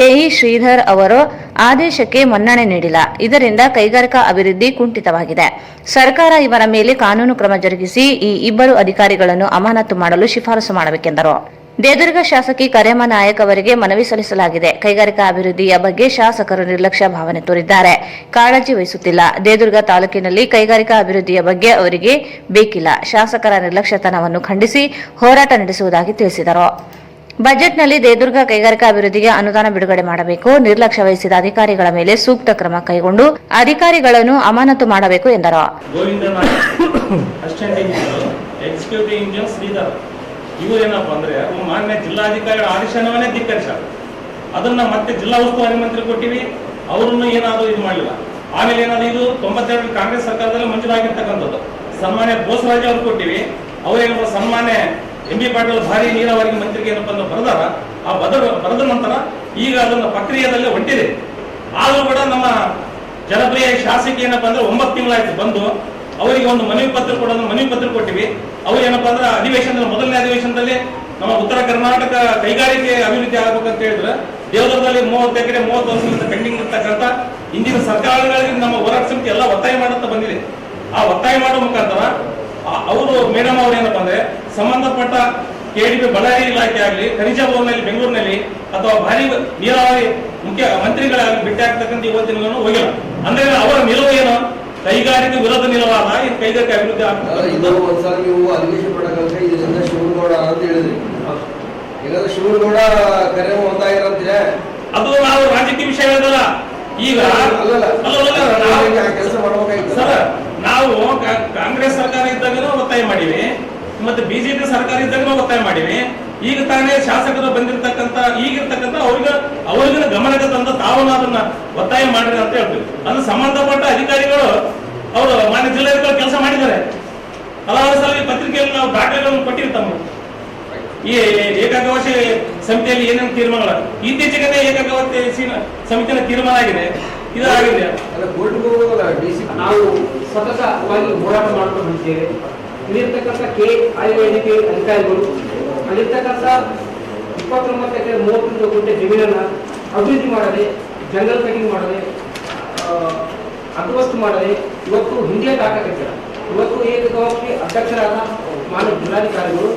ಎಇ ಶ್ರೀಧರ್ ಅವರು ಆದೇಶಕ್ಕೆ ಮನ್ನಣೆ ನೀಡಿಲ್ಲ. ಇದರಿಂದ ಕೈಗಾರಿಕಾ ಅಭಿವೃದ್ಧಿ ಕುಂಠಿತವಾಗಿದೆ. ಸರ್ಕಾರ ಇವರ ಮೇಲೆ ಕಾನೂನು ಕ್ರಮ ಜರುಗಿಸಿ ಈ ಇಬ್ಬರು ಅಧಿಕಾರಿಗಳನ್ನು ಅಮಾನತು ಮಾಡಲು ಶಿಫಾರಸು ಮಾಡಬೇಕೆಂದರು. ದೇವದುರ್ಗ ಶಾಸಕಿ ಕರಿಯಮ್ಮ ನಾಯಕ್ ಅವರಿಗೆ ಮನವಿ ಸಲ್ಲಿಸಲಾಗಿದೆ. ಕೈಗಾರಿಕಾ ಅಭಿವೃದ್ಧಿಯ ಬಗ್ಗೆ ಶಾಸಕರು ನಿರ್ಲಕ್ಷ್ಯ ಭಾವನೆ ತೋರಿದ್ದಾರೆ, ಕಾಳಜಿ ವಹಿಸುತ್ತಿಲ್ಲ. ದೇವದುರ್ಗ ತಾಲೂಕಿನಲ್ಲಿ ಕೈಗಾರಿಕಾ ಅಭಿವೃದ್ಧಿಯ ಬಗ್ಗೆ ಅವರಿಗೆ ಬೇಕಿಲ್ಲ. ಶಾಸಕರ ನಿರ್ಲಕ್ಷ್ಯತನವನ್ನು ಖಂಡಿಸಿ ಹೋರಾಟ ನಡೆಸುವುದಾಗಿ ತಿಳಿಸಿದರು. ಬಜೆಟ್ನಲ್ಲಿ ದೇವದುರ್ಗ ಕೈಗಾರಿಕಾ ಅಭಿವೃದ್ಧಿಗೆ ಅನುದಾನ ಬಿಡುಗಡೆ ಮಾಡಬೇಕು. ನಿರ್ಲಕ್ಷ್ಯ ವಹಿಸಿದ ಅಧಿಕಾರಿಗಳ ಮೇಲೆ ಸೂಕ್ತ ಕ್ರಮ ಕೈಗೊಂಡು ಅಧಿಕಾರಿಗಳನ್ನು ಅಮಾನತು ಮಾಡಬೇಕು ಎಂದರು. ಇವರೇನಪ್ಪ ಅಂದ್ರೆ ಮಾನ್ಯ ಜಿಲ್ಲಾಧಿಕಾರಿಗಳ ಆದೇಶವನ್ನೇ ಧಿಕ್ಕರಿಸ, ಅದನ್ನ ಮತ್ತೆ ಜಿಲ್ಲಾ ಉಸ್ತುವಾರಿ ಮಂತ್ರಿ ಕೊಟ್ಟಿವಿ, ಅವರನ್ನು ಏನಾದರೂ ಇದು ಮಾಡಲಿಲ್ಲ. ಆಮೇಲೆ ಏನಾದ್ರು ಇದು 92 ಕಾಂಗ್ರೆಸ್ ಸರ್ಕಾರದಲ್ಲಿ ಮಂಜೂರಾಗಿರ್ತಕ್ಕಂಥದ್ದು. ಸನ್ಮಾನ್ಯ ಬೋಸರಾಜ್ ಅವ್ರು ಕೊಟ್ಟಿವಿ, ಅವರೇನಪ್ಪ ಸನ್ಮಾನ್ಯ ಎಂ ಬಿ ಪಾಟೀಲ್ ಭಾರಿ ನೀರಾವರಿ ಮಂತ್ರಿಗೆ ಏನಪ್ಪ ಅಂದ್ರೆ ಬರೆದಾರ. ಆ ಬರೆದ ನಂತರ ಈಗ ಅದನ್ನ ಪ್ರಕ್ರಿಯೆದಲ್ಲಿ ಹೊಂಟಿದೆ. ಆದರೂ ಕೂಡ ನಮ್ಮ ಜನಪ್ರಿಯ ಶಾಸಕಿ ಏನಪ್ಪ ಅಂದ್ರೆ 9 ತಿಂಗಳಾಯ್ತು ಬಂದು ಅವರಿಗೆ ಒಂದು ಮನವಿ ಪತ್ರ ಕೊಟ್ಟಿವಿ. ಅವ್ರು ಏನಪ್ಪಾ ಅಂದ್ರೆ ಅಧಿವೇಶನದಲ್ಲಿ ಮೊದಲನೇ ಅಧಿವೇಶನದಲ್ಲಿ ನಮ್ಮ ಉತ್ತರ ಕರ್ನಾಟಕ ಕೈಗಾರಿಕೆ ಅಭಿವೃದ್ಧಿ ಆಗಬೇಕಂತ ಹೇಳಿದ್ರೆ ದೇವದುರ್ಗದಲ್ಲಿ 30 ಎಕರೆ 30 ವರ್ಷದಿಂದ ಪೆಂಡಿಂಗ್ ಇರ್ತಕ್ಕಂಥ ಇಂದಿನ ಸರ್ಕಾರಗಳಿಗೆ ನಮ್ಮ ಹೋರಾಟ ಸಮಿತಿ ಎಲ್ಲ ಒತ್ತಾಯ ಮಾಡುತ್ತಾ ಬಂದಿದೆ. ಆ ಒತ್ತಾಯ ಮಾಡುವ ಮುಖಾಂತರ ಅವರು ಮೇಡಮ್ ಅವ್ರು ಏನಪ್ಪಾ ಅಂದ್ರೆ ಸಂಬಂಧಪಟ್ಟ ಕೆಡಿಬಿ ಬಳ್ಳಾರಿ ಇಲಾಖೆ ಆಗಲಿ, ಖನಿಜ ಭವನದಲ್ಲಿ ಬೆಂಗಳೂರಿನಲ್ಲಿ ಅಥವಾ ಭಾರಿ ನೀರಾವರಿ ಮುಖ್ಯ ಮಂತ್ರಿಗಳಾಗಲಿ ಭೇಟಿ ಆಗ್ತಕ್ಕಂಥ ಇವತ್ತಿನ ಹೋಗಿಲ್ಲ. ಅಂದ್ರೆ ಅವರ ನಿಲುವು ಏನು? ಕೈಗಾರಿಕೆ ವಿರೋಧ ನಿಲುವಲ್ಲ, ಇದು ಕೈಗಾರಿಕೆ ಅಭಿವೃದ್ಧಿ ಆಗ್ತದೆ. ಒಂದ್ಸಲ ನೀವು ಅಧಿವೇಶನ ಪಡಕಂದ್ರೆ ಇದರಿಂದ ಶಿವಗೌಡ ಅಂತ ಹೇಳಿದ್ರಿ, ಈಗ ಶಿವನಗೌಡ ಕರೆ ಒಂದಾಗಿರಂತೆ ಅದು ನಾವು ರಾಜಕೀಯ ವಿಷಯ ಹೇಳೋದಲ್ಲ. ಈಗ ಕೆಲಸ ಮಾಡ್ಬೇಕಾಗಿತ್ತು ಸರ್, ನಾವು ಕಾಂಗ್ರೆಸ್ ಸರ್ಕಾರ ಇದ್ದಾಗನೂ ಒತ್ತಾಯ ಮಾಡಿವಿ, ಮತ್ತೆ ಬಿಜೆಪಿ ಸರ್ಕಾರ ಇದ್ದಾಗನೂ ಒತ್ತಾಯ ಮಾಡಿವಿ. ಈಗ ತಾನೇ ಶಾಸಕರು ಬಂದಿರತಕ್ಕಂತ ಈಗಿರ್ತಕ್ಕಂಥ ಅವ್ರಿಗಿನ ಗಮನಕ್ಕೆ ತಂದ ತಾವು ಅದನ್ನ ಒತ್ತಾಯ ಮಾಡಿರಿ ಅಂತ ಹೇಳ್ತೀವಿ. ಅದು ಸಂಬಂಧಪಟ್ಟ ಅಧಿಕಾರಿಗಳು ಅವರು ಮಾನ್ಯ ಜಿಲ್ಲಾಧಿಕಾರಿ ಕೆಲಸ ಮಾಡಿದ್ದಾರೆ. ಹಲವಾರು ಸಲ ಈ ಪತ್ರಿಕೆಯಲ್ಲಿ ನಾವು ದಾಖಲೆಗಳನ್ನು ಕೊಟ್ಟಿರ್ತಾವೆ. ಈ ಏಕಾಗವಾಸಿ ಸಮಿತಿಯಲ್ಲಿ ಏನೇನು ತೀರ್ಮಾನಗಳ ಇತ್ತೀಚೆಗೆ ಏಕಾಗವಾಸಿ ಸಮಿತಿಯ ತೀರ್ಮಾನ ಆಗಿದೆ, ಇದಾಗಿದೆ. ನಾವು ಸತತವಾಗಿ ಹೋರಾಟ ಮಾಡ್ಕೊಂಡು ಬಂದಿದ್ದೇವೆ. ಇಲ್ಲಿರ್ತಕ್ಕಂಥ KIADP ಅಧಿಕಾರಿಗಳು ಅಲ್ಲಿರ್ತಕ್ಕಂಥ 29 ಎಕರೆ 30 ಗುಂಟೆ ಜಮೀನನ್ನು ಅಭಿವೃದ್ಧಿ ಮಾಡದೆ, ಜಂಗಲ್ ಕಟಿಂಗ್ ಮಾಡದೆ, ಅಗ್ವಸ್ತು ಮಾಡದೆ ಇವತ್ತು ಹಿಂದೆ ಹಾಕಕ್ಕಿಲ್ಲ. ಇವತ್ತು ಏಕಗವಾಕ್ಷಿ ಅಧ್ಯಕ್ಷರಾದ ಮಾನ್ಯ ಜಿಲ್ಲಾಧಿಕಾರಿಗಳು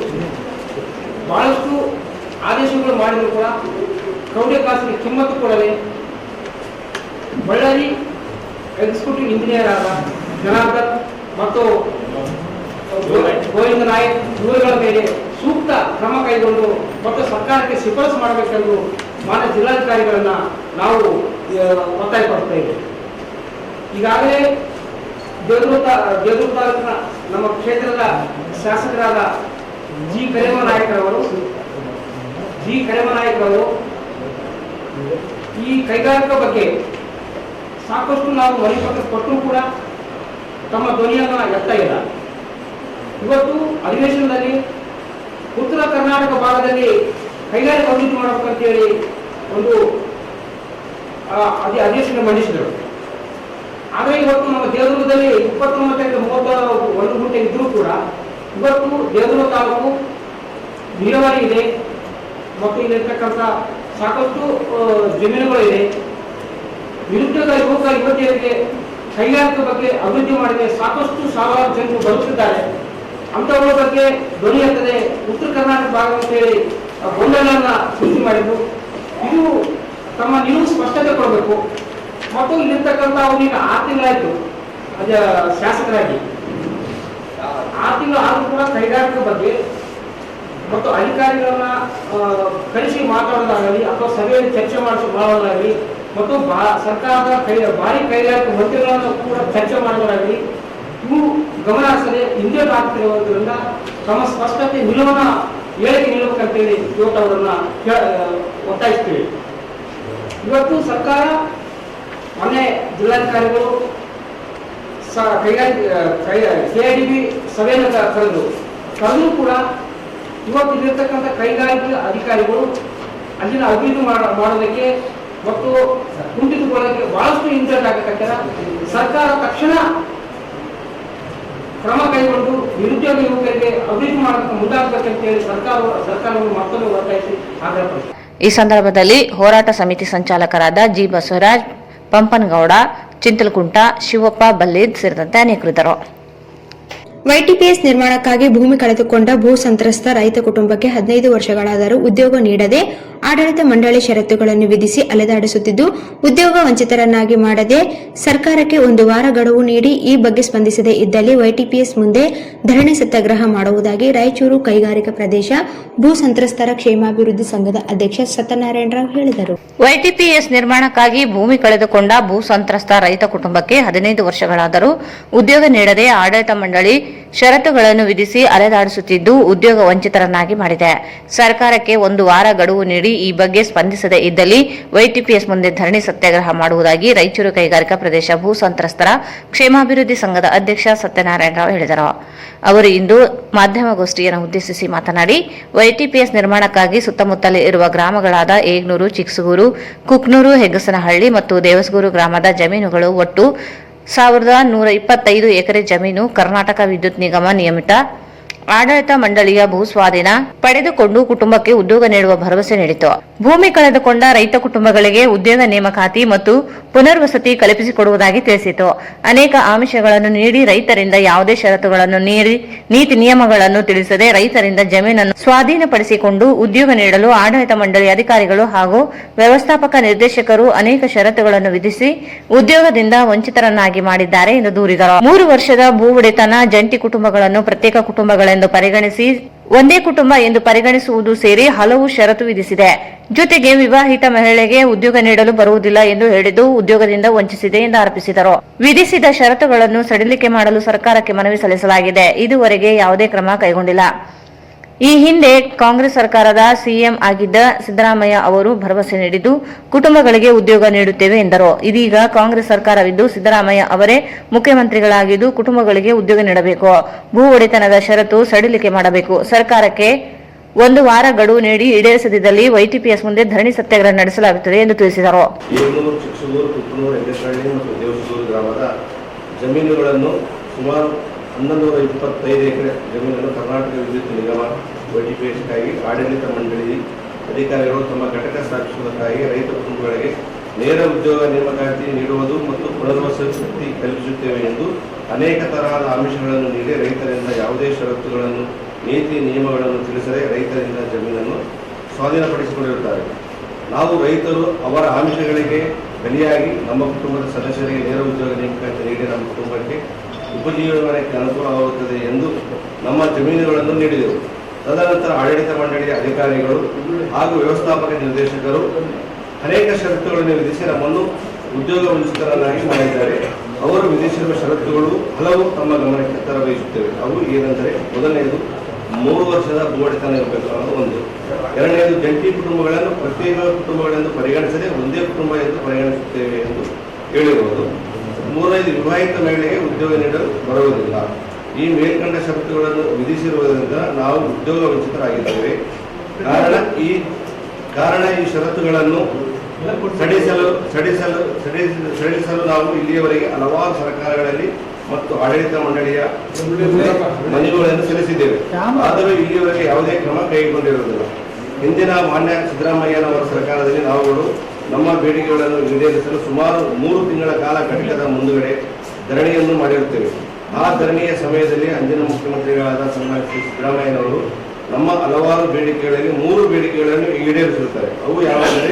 ಬಹಳಷ್ಟು ಆದೇಶಗಳು ಮಾಡಿದ್ರು ಕೂಡ ಕ್ರೌಢ್ಯ ಕಾಸಿಗೆ ಕಿಮ್ಮತ್ತು ಕೊಡದೆ ಬಳ್ಳಾರಿ ಎಕ್ಸಿಕ್ಯೂಟಿವ್ ಇಂಜಿನಿಯರ್ ಆದ ಜನಾರ್ದನ್ ಮತ್ತು ಗೋವಿಂದ ನಾಯಕ್ ಇವರುಗಳ ಮೇಲೆ ಸೂಕ್ತ ಕ್ರಮ ಕೈಗೊಂಡು ಮತ್ತು ಸರ್ಕಾರಕ್ಕೆ ಶಿಫಾರಸು ಮಾಡಬೇಕೆಂದು ಮಾನ್ಯ ಜಿಲ್ಲಾಧಿಕಾರಿಗಳನ್ನ ನಾವು ಒತ್ತಾಯ ಪಡ್ತಾ ಇದ್ದೇವೆ. ಈಗಾಗಲೇ ದೇವದುರ್ಗ ತಾಲೂಕಿನ ನಮ್ಮ ಕ್ಷೇತ್ರದ ಶಾಸಕರಾದ ಜಿ ಕರೇಮನಾಯಕರವರು ಈ ಕೈಗಾರಿಕಾ ಬಗ್ಗೆ ಸಾಕಷ್ಟು ನಾವು ಮನವಿ ಕೊಟ್ಟರೂ ಕೂಡ ತಮ್ಮ ಧ್ವನಿಯನ್ನು ಎತ್ತಾ ಇಲ್ಲ. ಇವತ್ತು ಅಧಿವೇಶನದಲ್ಲಿ ಉತ್ತರ ಕರ್ನಾಟಕ ಭಾಗದಲ್ಲಿ ಕೈಗಾರಿಕಾ ಅಭಿವೃದ್ಧಿ ಮಾಡಬೇಕಂತೇಳಿ ಒಂದು ಅಧಿವೇಶನ ಮಂಡಿಸಿದರು. ಆದರೆ ಇವತ್ತು ನಮ್ಮ ದೇವದುರ್ಗದಲ್ಲಿ 29.31 ಗುಂಟೆ ಇದ್ರೂ ಕೂಡ ಇವತ್ತು ದೇವದುರ್ಗ ತಾಲೂಕು ನೀರಾವರಿ ಇದೆ ಮತ್ತು ಇಲ್ಲಿರ್ತಕ್ಕಂಥ ಸಾಕಷ್ಟು ಜಮೀನುಗಳಿದೆ. ನಿರುದ್ಯೋಗ ಯುವತಿಯರಿಗೆ ಕೈಗಾರಿಕೆ ಬಗ್ಗೆ ಅಭಿವೃದ್ಧಿ ಮಾಡಿದೆ ಸಾಕಷ್ಟು ಸಾವಿರಾರು ಜನರು ಬರುತ್ತಿದ್ದಾರೆ. ಅಂಥವುಗಳ ಬಗ್ಗೆ ಧ್ವನಿ ಎತ್ತದೆ ಉತ್ತರ ಕರ್ನಾಟಕ ಭಾಗ ಅಂತೇಳಿ ಗೊಂದಲನ್ನ ಸೃಷ್ಟಿ ಮಾಡಿದ್ರು. ಇದು ತಮ್ಮ ನಿಲುವು ಸ್ಪಷ್ಟತೆ ಕೊಡಬೇಕು. ಮತ್ತು ಇಲ್ಲಿರ್ತಕ್ಕಂಥ ಅವರಿಗೆ 6 ತಿಂಗಳಾಯಿತು ಶಾಸಕರಾಗಿ. 6 ತಿಂಗಳು ಆದರೂ ಕೂಡ ಕೈಗಾರಿಕೆ ಬಗ್ಗೆ ಮತ್ತು ಅಧಿಕಾರಿಗಳನ್ನ ಕರೆಸಿ ಮಾತಾಡೋದಾಗಲಿ ಅಥವಾ ಸಭೆಯಲ್ಲಿ ಚರ್ಚೆ ಮಾಡೋದಾಗಲಿ ಮತ್ತು ಸರ್ಕಾರದ ಭಾರಿ ಕೈಗಾರಿಕಾ ಮಂತ್ರಿಗಳನ್ನು ಕೂಡ ಚರ್ಚೆ ಮಾಡೋದಾಗಲಿ ಇವು ಗಮನ ಹರಿಸದೆ ಹಿಂದೆ ಹಾಕ್ತಿರುವುದರಿಂದ ತಮ್ಮ ಸ್ಪಷ್ಟತೆ ನಿಲುವನ್ನ ಹೇಳಿಕೆ ನಿಲ್ಲಬೇಕಂತೇಳಿ ಇವತ್ತು ಅವರನ್ನ ಒತ್ತಾಯಿಸ್ತೀವಿ. ಇವತ್ತು ಸರ್ಕಾರ ಮೊನ್ನೆ ಜಿಲ್ಲಾಧಿಕಾರಿಗಳು KIADP ಸಭೆಯನ್ನು ಕರೆದು ಕೂಡ ಇವತ್ತು ಇಲ್ಲಿರ್ತಕ್ಕಂಥ ಕೈಗಾರಿಕಾ ಅಧಿಕಾರಿಗಳು ಅಲ್ಲಿನ ಅಭಿವೃದ್ಧಿ ಮಾಡೋದಕ್ಕೆ ಮತ್ತು ಕುಂಠಿತಗೊಳ್ಳೋದಕ್ಕೆ ಬಹಳಷ್ಟು ಹಿಂದೇಟಾಗತ್ತಕ್ಕಿಲ್ಲ. ಸರ್ಕಾರ ತಕ್ಷಣ ಕ್ರಮ ಕೈಗೊಂಡು ನಿರುದ್ಯೋಗ ಯುವಕರಿಗೆ ಅಭಿವೃದ್ಧಿ ಮಾಡೋದಕ್ಕೆ ಮುಂದಾಗಬೇಕಂತೇಳಿ ಸರ್ಕಾರವನ್ನು ಮತ್ತೊಮ್ಮೆ ಒತ್ತಾಯಿಸಿ ಆಗ್ರಹಪಡಿಸಿದೆ. ಈ ಸಂದರ್ಭದಲ್ಲಿ ಹೋರಾಟ ಸಮಿತಿ ಸಂಚಾಲಕರಾದ ಜಿ ಬಸವರಾಜ್, ಪಂಪನಗೌಡ, ಚಿಂತಲಕುಂಟ, ಶಿವಪ್ಪ ಬಲ್ಲಿದ್ ಸೇರಿದಂತೆ ಅನೇಕರಿದ್ದರು. YTPS ನಿರ್ಮಾಣಕ್ಕಾಗಿ ಭೂಮಿ ಕಳೆದುಕೊಂಡ ಭೂ ಸಂತ್ರಸ್ತ ರೈತ ಕುಟುಂಬಕ್ಕೆ 15 ವರ್ಷಗಳಾದರೂ ಉದ್ಯೋಗ ನೀಡದೆ ಆಡಳಿತ ಮಂಡಳಿ ಷರತ್ತುಗಳನ್ನು ವಿಧಿಸಿ ಅಲೆದಾಡಿಸುತ್ತಿದ್ದು, ಉದ್ಯೋಗ ವಂಚಿತರನ್ನಾಗಿ ಮಾಡದೆ ಸರ್ಕಾರಕ್ಕೆ 1 ವಾರ ಗಡುವು ನೀಡಿ ಈ ಬಗ್ಗೆ ಸ್ಪಂದಿಸದೇ ಇದ್ದಲ್ಲಿ YTPS ಮುಂದೆ ಧರಣಿ ಸತ್ಯಾಗ್ರಹ ಮಾಡುವುದಾಗಿ ರಾಯಚೂರು ಕೈಗಾರಿಕಾ ಪ್ರದೇಶ ಭೂ ಸಂತ್ರಸ್ತರ ಕ್ಷೇಮಾಭಿವೃದ್ಧಿ ಸಂಘದ ಅಧ್ಯಕ್ಷ ಸತ್ಯನಾರಾಯಣ ರಾವ್ ಹೇಳಿದರು. YTPS ನಿರ್ಮಾಣಕ್ಕಾಗಿ ಭೂಮಿ ಕಳೆದುಕೊಂಡ ಭೂ ಸಂತ್ರಸ್ತ ರೈತ ಕುಟುಂಬಕ್ಕೆ 15 ವರ್ಷಗಳಾದರೂ ಉದ್ಯೋಗ ನೀಡದೆ ಆಡಳಿತ ಮಂಡಳಿ ಷರತ್ತುಗಳನ್ನು ವಿಧಿಸಿ ಅಲೆದಾಡಿಸುತ್ತಿದ್ದು, ಉದ್ಯೋಗ ವಂಚಿತರನ್ನಾಗಿ ಮಾಡಿದೆ. ಸರ್ಕಾರಕ್ಕೆ 1 ವಾರ ಗಡುವು ನೀಡಿ ಈ ಬಗ್ಗೆ ಸ್ಪಂದಿಸದೇ ಇದ್ದಲ್ಲಿ YTPS ಮುಂದೆ ಧರಣಿ ಸತ್ಯಾಗ್ರಹ ಮಾಡುವುದಾಗಿ ರಾಯಚೂರು ಕೈಗಾರಿಕಾ ಪ್ರದೇಶ ಭೂ ಸಂತ್ರಸ್ತರ ಕ್ಷೇಮಾಭಿವೃದ್ಧಿ ಸಂಘದ ಅಧ್ಯಕ್ಷ ಸತ್ಯನಾರಾಯಣ ರಾವ್ ಹೇಳಿದರು. ಅವರು ಇಂದು ಮಾಧ್ಯಮಗೋಷ್ಠಿಯನ್ನು ಉದ್ದೇಶಿಸಿ ಮಾತನಾಡಿ, YTPS ನಿರ್ಮಾಣಕ್ಕಾಗಿ ಸುತ್ತಮುತ್ತಲೇ ಇರುವ ಗ್ರಾಮಗಳಾದ ಏಗ್ನೂರು, ಚಿಕ್ಸಗೂರು, ಕುಕ್ನೂರು, ಹೆಗ್ಗಸನಹಳ್ಳಿ ಮತ್ತು ದೇವಸಗೂರು ಗ್ರಾಮದ ಜಮೀನುಗಳು ಒಟ್ಟು 1125 ಎಕರೆ ಜಮೀನು ಕರ್ನಾಟಕ ವಿದ್ಯುತ್ ನಿಗಮ ನಿಯಮಿತ ಆಡಳಿತ ಮಂಡಳಿಯ ಭೂಸ್ವಾಧೀನ ಪಡೆದುಕೊಂಡು ಕುಟುಂಬಕ್ಕೆ ಉದ್ಯೋಗ ನೀಡುವ ಭರವಸೆ ನೀಡಿತು. ಭೂಮಿ ಕಳೆದುಕೊಂಡ ರೈತ ಕುಟುಂಬಗಳಿಗೆ ಉದ್ಯೋಗ ನೇಮಕಾತಿ ಮತ್ತು ಪುನರ್ವಸತಿ ಕಲ್ಪಿಸಿಕೊಡುವುದಾಗಿ ತಿಳಿಸಿತು. ಅನೇಕ ಆಮಿಷಗಳನ್ನು ನೀಡಿ ರೈತರಿಂದ ಯಾವುದೇ ಷರತ್ತುಗಳನ್ನು ನೀತಿ ನಿಯಮಗಳನ್ನು ತಿಳಿಸದೆ ರೈತರಿಂದ ಜಮೀನನ್ನು ಸ್ವಾಧೀನಪಡಿಸಿಕೊಂಡು ಉದ್ಯೋಗ ನೀಡಲು ಆಡಳಿತ ಮಂಡಳಿ ಅಧಿಕಾರಿಗಳು ಹಾಗೂ ವ್ಯವಸ್ಥಾಪಕ ನಿರ್ದೇಶಕರು ಅನೇಕ ಷರತ್ತುಗಳನ್ನು ವಿಧಿಸಿ ಉದ್ಯೋಗದಿಂದ ವಂಚಿತರನ್ನಾಗಿ ಮಾಡಿದ್ದಾರೆ ಎಂದು ದೂರಿದರು. 3 ವರ್ಷದ ಭೂ ಒಡೆತನ ಜಂಟಿ ಕುಟುಂಬಗಳನ್ನು ಪ್ರತ್ಯೇಕ ಕುಟುಂಬಗಳ ಕುಟುಂಬಗಳೆಂದು ಪರಿಗಣಿಸಿ ಒಂದೇ ಕುಟುಂಬ ಎಂದು ಪರಿಗಣಿಸುವುದು ಸೇರಿ ಹಲವು ಷರತ್ತು ವಿಧಿಸಿದೆ. ಜೊತೆಗೆ ವಿವಾಹಿತ ಮಹಿಳೆಗೆ ಉದ್ಯೋಗ ನೀಡಲು ಬರುವುದಿಲ್ಲ ಎಂದು ಹೇಳಿದ್ದು ಉದ್ಯೋಗದಿಂದ ವಂಚಿಸಿದೆ ಎಂದು ಆರೋಪಿಸಿದರು. ವಿಧಿಸಿದ ಷರತ್ತುಗಳನ್ನು ಸಡಿಲಿಕೆ ಮಾಡಲು ಸರ್ಕಾರಕ್ಕೆ ಮನವಿ ಸಲ್ಲಿಸಲಾಗಿದೆ. ಇದುವರೆಗೆ ಯಾವುದೇ ಕ್ರಮ ಕೈಗೊಂಡಿಲ್ಲ. ಈ ಹಿಂದೆ ಕಾಂಗ್ರೆಸ್ ಸರ್ಕಾರದ ಸಿಎಂ ಆಗಿದ್ದ ಸಿದ್ದರಾಮಯ್ಯ ಅವರು ಭರವಸೆ ನೀಡಿದ್ದು ಕುಟುಂಬಗಳಿಗೆ ಉದ್ಯೋಗ ನೀಡುತ್ತೇವೆ ಎಂದರು. ಇದೀಗ ಕಾಂಗ್ರೆಸ್ ಸರ್ಕಾರವಿದ್ದು ಸಿದ್ದರಾಮಯ್ಯ ಅವರೇ ಮುಖ್ಯಮಂತ್ರಿಗಳಾಗಿದ್ದು ಕುಟುಂಬಗಳಿಗೆ ಉದ್ಯೋಗ ನೀಡಬೇಕು, ಭೂ ಒಡೆತನದ ಷರತ್ತು ಸಡಿಲಿಕೆ ಮಾಡಬೇಕು, ಸರ್ಕಾರಕ್ಕೆ 1 ವಾರ ಗಡುವು ನೀಡಿ ಈಡೇರಿಸದಿದ್ದಲ್ಲಿ YTPS ಮುಂದೆ ಧರಣಿ ಸತ್ಯಾಗ್ರಹ ನಡೆಸಲಾಗುತ್ತದೆ ಎಂದು ತಿಳಿಸಿದರು. ಏಗನೂರು, ಚಿಕ್ಕಸೂರು, ಕುಕ್ಕನೂರು, ಹೆಗ್ಗೇನಹಳ್ಳಿ ಮತ್ತು ದೇವಸೂರು ಗ್ರಾಮದ ಜಮೀನುಗಳನ್ನು ಸುಮಾರು 1125 ಎಕರೆ ಜಮೀನನ್ನು ಕರ್ನಾಟಕ ವಿದ್ಯುತ್ ನಿಗಮ YTPSಗಾಗಿ ಆಡಳಿತ ಮಂಡಳಿ ಅಧಿಕಾರಿಗಳು ತಮ್ಮ ಘಟಕ ಸ್ಥಾಪಿಸುವುದಕ್ಕಾಗಿ ರೈತ ಕುಟುಂಬಗಳಿಗೆ ನೇರ ಉದ್ಯೋಗ ನೇಮಕಾತಿ ನೀಡುವುದು ಮತ್ತು ಪುನರ್ವಸತಿ ಕಲ್ಪಿಸುತ್ತೇವೆ ಎಂದು ಅನೇಕ ತರಹದ ಆಮಿಷಗಳನ್ನು ನೀಡಿ ರೈತರಿಂದ ಯಾವುದೇ ಷರತ್ತುಗಳನ್ನು ನೀತಿ ನಿಯಮಗಳನ್ನು ತಿಳಿಸದೆ ರೈತರಿಂದ ಜಮೀನನ್ನು ಸ್ವಾಧೀನಪಡಿಸಿಕೊಂಡಿರುತ್ತಾರೆ. ನಾವು ರೈತರು ಅವರ ಆಮಿಷಗಳಿಗೆ ಬಲಿಯಾಗಿ ನಮ್ಮ ಕುಟುಂಬದ ಸದಸ್ಯರಿಗೆ ನೇರ ಉದ್ಯೋಗ ನೇಮಕಾತಿ ನೀಡಿ ನಮ್ಮ ಕುಟುಂಬಕ್ಕೆ ಉಪಜೀವನಕ್ಕೆ ಅನುಕೂಲವಾಗುತ್ತದೆ ಎಂದು ನಮ್ಮ ಜಮೀನುಗಳನ್ನು ನೀಡಿದೆವು. ತದನಂತರ ಆಡಳಿತ ಮಂಡಳಿಯ ಅಧಿಕಾರಿಗಳು ಹಾಗೂ ವ್ಯವಸ್ಥಾಪಕ ನಿರ್ದೇಶಕರು ಅನೇಕ ಷರತ್ತುಗಳನ್ನು ವಿಧಿಸಿ ನಮ್ಮನ್ನು ಉದ್ಯೋಗ ವಂಚಿತರನ್ನಾಗಿ ಮಾಡಿದ್ದಾರೆ. ಅವರು ವಿಧಿಸಿರುವ ಷರತ್ತುಗಳು ಹಲವು ತಮ್ಮ ಗಮನಕ್ಕೆ ತರಬಯಸುತ್ತೇವೆ. ಅವು ಏನೆಂದರೆ, ಮೊದಲನೆಯದು 3 ವರ್ಷದ ಭೂವಡೆತನ ಇರಬೇಕು ಅನ್ನೋದು ಒಂದು. ಎರಡನೆಯದು, ಜಂಟಿ ಕುಟುಂಬಗಳನ್ನು ಪ್ರತ್ಯೇಕ ಕುಟುಂಬಗಳೆಂದು ಪರಿಗಣಿಸದೆ ಒಂದೇ ಕುಟುಂಬ ಎಂದು ಪರಿಗಣಿಸುತ್ತೇವೆ ಎಂದು ಹೇಳಿರುವುದು. ಮೂರನೇದು, ವಿವಾಹಿತ ಮಹಿಳೆಗೆ ಉದ್ಯೋಗ ನೀಡಲು ಬರುವುದಿಲ್ಲ. ಈ ಮೇಲ್ಕಂಡ ಷರತ್ತುಗಳನ್ನು ವಿಧಿಸಿರುವುದರಿಂದ ನಾವು ಉದ್ಯೋಗ ವಂಚಿತರಾಗಿದ್ದೇವೆ. ಕಾರಣ ಈ ಷರತ್ತುಗಳನ್ನು ಸಡಿಲಿಸಲು ನಾವು ಇಲ್ಲಿಯವರೆಗೆ ಹಲವಾರು ಸರ್ಕಾರಗಳಲ್ಲಿ ಮತ್ತು ಆಡಳಿತ ಮಂಡಳಿಯ ಮನವಿಗಳನ್ನು ಸಲ್ಲಿಸಿದ್ದೇವೆ. ಆದರೂ ಇಲ್ಲಿಯವರೆಗೆ ಯಾವುದೇ ಕ್ರಮ ಕೈಗೊಂಡಿರುವುದಿಲ್ಲ. ಹಿಂದಿನ ಮಾನ್ಯ ಸಿದ್ದರಾಮಯ್ಯನವರ ಸರ್ಕಾರದಲ್ಲಿ ನಾವುಗಳು ನಮ್ಮ ಬೇಡಿಕೆಗಳನ್ನು ಈಡೇರಿಸಲು ಸುಮಾರು 3 ತಿಂಗಳ ಕಾಲ ಘಟಕದ ಮುಂದುಗಡೆ ಧರಣಿಯನ್ನು ಮಾಡಿರುತ್ತೇವೆ. ಆ ಧರಣಿಯ ಸಮಯದಲ್ಲಿ ಅಂದಿನ ಮುಖ್ಯಮಂತ್ರಿಗಳಾದ ಸನ್ಮಾನ್ಯ ಶ್ರೀ ಸಿದ್ದರಾಮಯ್ಯನವರು ನಮ್ಮ ಹಲವಾರು ಬೇಡಿಕೆಗಳಲ್ಲಿ 3 ಬೇಡಿಕೆಗಳನ್ನು ಈಡೇರಿಸಿರುತ್ತಾರೆ. ಅವು ಯಾವೆಂದರೆ,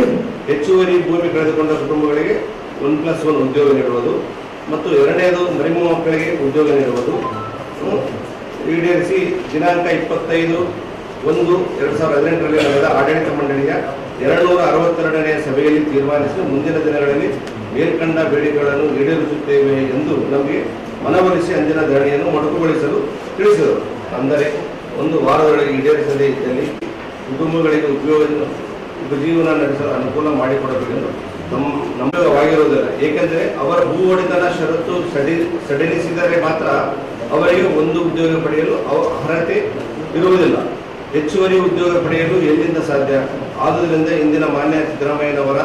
ಹೆಚ್ಚುವರಿ ಭೂಮಿ ಕಳೆದುಕೊಂಡ ಕುಟುಂಬಗಳಿಗೆ 1+1 ಉದ್ಯೋಗ ನೀಡುವುದು ಮತ್ತು ಎರಡನೆಯದು ಮರಿಮು ಮಕ್ಕಳಿಗೆ ಉದ್ಯೋಗ ನೀಡುವುದು ಈಡೇರಿಸಿ ದಿನಾಂಕ 25/1/2018ರಲ್ಲಿ ನಡೆದ ಆಡಳಿತ ಮಂಡಳಿಯ 262ನೇ ಸಭೆಯಲ್ಲಿ ತೀರ್ಮಾನಿಸಿ ಮುಂದಿನ ದಿನಗಳಲ್ಲಿ ಮೇಲ್ಕಂಡ ಬೇಡಿಕೆಗಳನ್ನು ಈಡೇರಿಸುತ್ತೇವೆ ಎಂದು ನಮಗೆ ಮನವೊಲಿಸಿ ಅಂದಿನ ಧರಣಿಯನ್ನು ಮೊಟಕುಗೊಳಿಸಲು ತಿಳಿಸಿದರು. ಅಂದರೆ 1 ವಾರದೊಳಗೆ ಈಡೇರಿಸದೇ ಇದ್ದಲ್ಲಿ ಕುಟುಂಬಗಳಿಗೆ ಉಪಜೀವನ ನಡೆಸಲು ಅನುಕೂಲ ಮಾಡಿಕೊಡಬೇಕೆಂದು ನಮ್ಮವಾಗಿರುವುದಿಲ್ಲ. ಏಕೆಂದರೆ ಅವರ ಭೂ ಒಡೆತನ ಷರತ್ತು ಸಡಿಲಿಸಿದರೆ ಮಾತ್ರ ಅವರಿಗೆ 1 ಉದ್ಯೋಗ ಪಡೆಯಲು ಅರ್ಹತೆ ಇರುವುದಿಲ್ಲ. ಹೆಚ್ಚುವರಿ ಉದ್ಯೋಗ ಪಡೆಯಲು ಎಲ್ಲಿಂದ ಸಾಧ್ಯ? ಆದುದರಿಂದ ಇಂದಿನ ಮಾನ್ಯ ಸಿದ್ದರಾಮಯ್ಯನವರ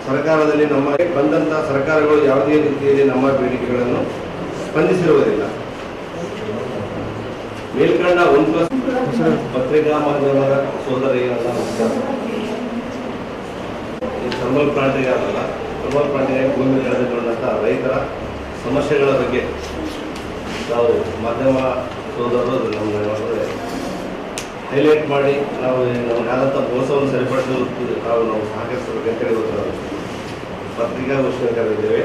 ಸರ್ಕಾರದಲ್ಲಿ ನಮಗೆ ಬಂದಂತಹ ಸರ್ಕಾರಗಳು ಯಾವುದೇ ರೀತಿಯಲ್ಲಿ ನಮ್ಮ ಬೇಡಿಕೆಗಳನ್ನು ಸ್ಪಂದಿಸಿರುವುದಿಲ್ಲ. ಮೇಲ್ಕಂಡ 1+ ಪತ್ರಿಕಾ ಮಾಧ್ಯಮದ ಸೋದರಿಯಲ್ಲ, ಥರ್ಮಲ್ ಪ್ಲಾಂಟಿಗೆ ಆಗಲ್ಲ, ಥರ್ಮಲ್ ಪ್ಲಾಂಟಿಗೆ ಭೂಮಿ ಕಳೆದುಕೊಂಡಂತಹ ರೈತರ ಸಮಸ್ಯೆಗಳ ಬಗ್ಗೆ ನಾವು ಮಾಧ್ಯಮ ಸೋದರರು ನಮಗೆ ಹೈಲೈಟ್ ಮಾಡಿ ನಾವು ನಮಗಾದಂಥ ಮೋಸವನ್ನು ಸರಿಪಡಿಸಲು ನಾವು ಸಹಕರಿಸಬೇಕಂತೇಳಿ ಗೊತ್ತಾಗ ಪತ್ರಿಕಾಗೋಷ್ಠಿ ಕರೆದಿದ್ದೇವೆ.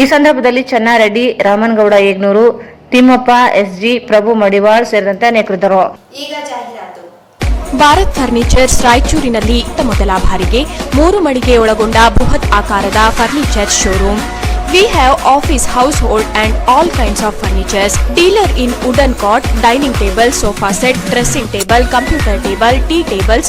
ಈ ಸಂದರ್ಭದಲ್ಲಿ ಚೆನ್ನಾರೆಡ್ಡಿ, ರಾಮನಗೌಡ ಯೇಗ್ನೂರು, ತಿಮ್ಮಪ್ಪ, SG, ಪ್ರಭು ಮಡಿವಾಳ್ ಸೇರಿದಂತೆ ಅನೇಕರಿದ್ದರು. ಈಗ ಜಾಹೀರಾತು. ಭಾರತ್ ಫರ್ನಿಚರ್ಸ್ ರಾಯಚೂರಿನಲ್ಲಿ ಇತ್ತ ಮೊದಲ ಬಾರಿಗೆ 3 ಮಳಿಗೆ ಒಳಗೊಂಡ ಬೃಹತ್ ಆಕಾರದ furniture showroom. We have office, household and all kinds of furnitures. Dealer in wooden cot, dining table, sofa set, dressing table, computer table, tea tables,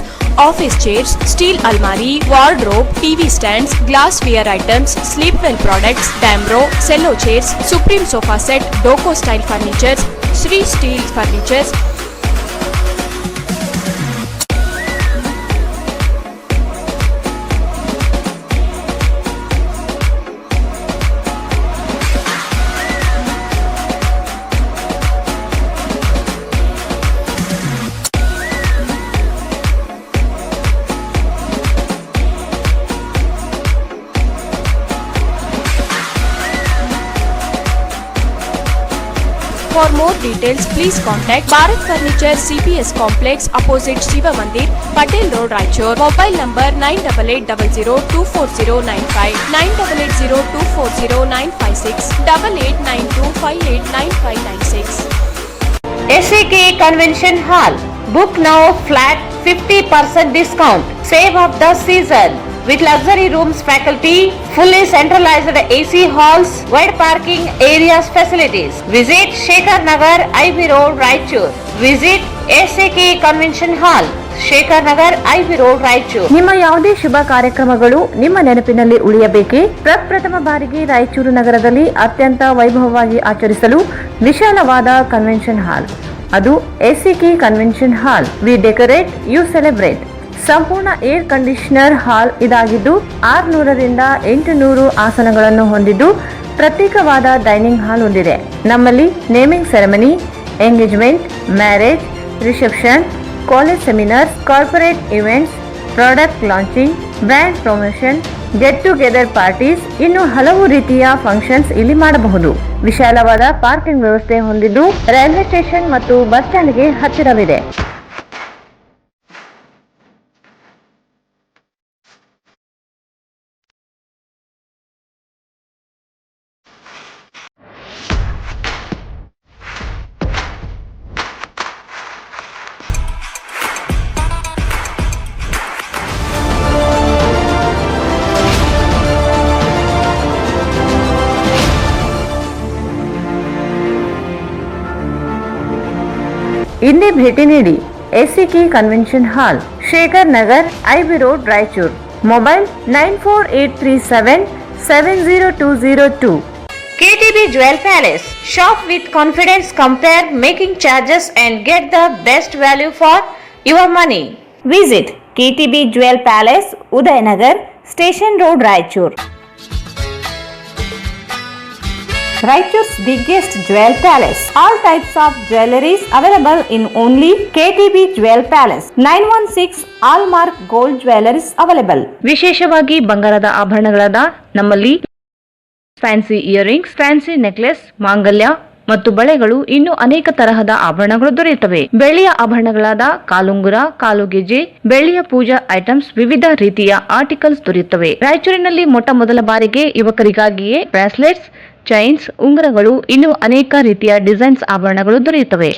office chairs, steel almari, wardrobe, TV stands, glassware items, sleepwell products, Damro, cello chairs, Supreme sofa set, Doco style furnitures, Sri Steel furnitures. For For more details, please contact Bharat Furniture CPS Complex opposite Shiva Mandir, Patel Road, Raichur. Mobile number 9880240959, 9880240956, 8892589596. SAK Convention Hall. Book now flat 50% discount. Save of the season. With luxury rooms, faculty, fully centralized AC halls, wide parking areas facilities. Visit Shekhar Nagar, IB Road, Raichur. Visit SAK Convention Hall, Shekhar Nagar, IB Road, Raichur. ನಿಮ್ಮ ಯಾವುದೇ ಶುಭ ಕಾರ್ಯಕ್ರಮಗಳು ನಿಮ್ಮ ನೆನಪಿನಲ್ಲಿ ಉಳಿಯಬೇಕೇ? ಪ್ರಪ್ರಥಮ ಬಾರಿಗೆ ರಾಯಚೂರು ನಗರದಲ್ಲಿ ಅತ್ಯಂತ ವೈಭವವಾಗಿ ಆಚರಿಸಲು ವಿಶಾಲವಾದ ಕನ್ವೆನ್ಷನ್ ಹಾಲ್, ಅದು SAK convention hall. We decorate, you celebrate. ಸಂಪೂರ್ಣ ಏರ್ ಕಂಡೀಷನರ್ ಹಾಲ್ ಇದಾಗಿದ್ದು 600ರಿಂದ 800 ಆಸನಗಳನ್ನು ಹೊಂದಿದ್ದು ಪ್ರತ್ಯೇಕವಾದ ಡೈನಿಂಗ್ ಹಾಲ್ ಹೊಂದಿದೆ. ನಮ್ಮಲ್ಲಿ naming ceremony, engagement, marriage, reception, college seminars, corporate events, product launching, brand promotion, get together parties, ಇನ್ನು ಹಲವು ರೀತಿಯ ಫಂಕ್ಷನ್ಸ್ ಇಲ್ಲಿ ಮಾಡಬಹುದು. ವಿಶಾಲವಾದ ಪಾರ್ಕಿಂಗ್ ವ್ಯವಸ್ಥೆ ಹೊಂದಿದ್ದು ರೈಲ್ವೆ ಸ್ಟೇಷನ್ ಮತ್ತು ಬಸ್ ಸ್ಟ್ಯಾಂಡ್ಗೆ ಹತ್ತಿರವಿದೆ. ಇಂದೇ ಭೇಟಿ ನೀಡಿ SAK convention hall, Shekhar Nagar, IB road, Raichur. Mobile 9483770202. KTB Jewel Palace. Shop with confidence, compare making charges and get the best value for your money. Visit KTB Jewel Palace, Udayanagar, Station Road, Raichur. Raichur's biggest jewel palace. All types of jewelries available in only KTB Jewel Palace. 916 Allmark Gold Jewelries available. ವಿಶೇಷವಾಗಿ ಬಂಗಾರದ ಆಭರಣಗಳಾದ ನಮ್ಮಲ್ಲಿ fancy earrings, fancy necklace, ಮಾಂಗಲ್ಯ ಮತ್ತು ಬಳೆಗಳು, ಇನ್ನು ಅನೇಕ ತರಹದ ಆಭರಣಗಳು ದೊರೆಯುತ್ತವೆ. ಬೆಳ್ಳಿಯ ಆಭರಣಗಳಾದ ಕಾಲುಂಗುರ, ಕಾಲುಗೆಜೆ, ಬೆಳ್ಳಿಯ ಪೂಜಾ ಐಟಮ್ಸ್, ವಿವಿಧ ರೀತಿಯ ಆರ್ಟಿಕಲ್ಸ್ ದೊರೆಯುತ್ತವೆ. ರಾಯಚೂರಿನಲ್ಲಿ ಮೊಟ್ಟ ಮೊದಲ ಬಾರಿಗೆ ಯುವಕರಿಗಾಗಿಯೇ ಬ್ರಾಸ್ಲೆಟ್ಸ್, ಚೈನ್ಸ್, ಉಂಗುರಗಳು, ಇನ್ನು ಅನೇಕ ರೀತಿಯ ಡಿಸೈನ್ಸ್ ಆಭರಣಗಳು ದೊರೆಯುತ್ತವೆ.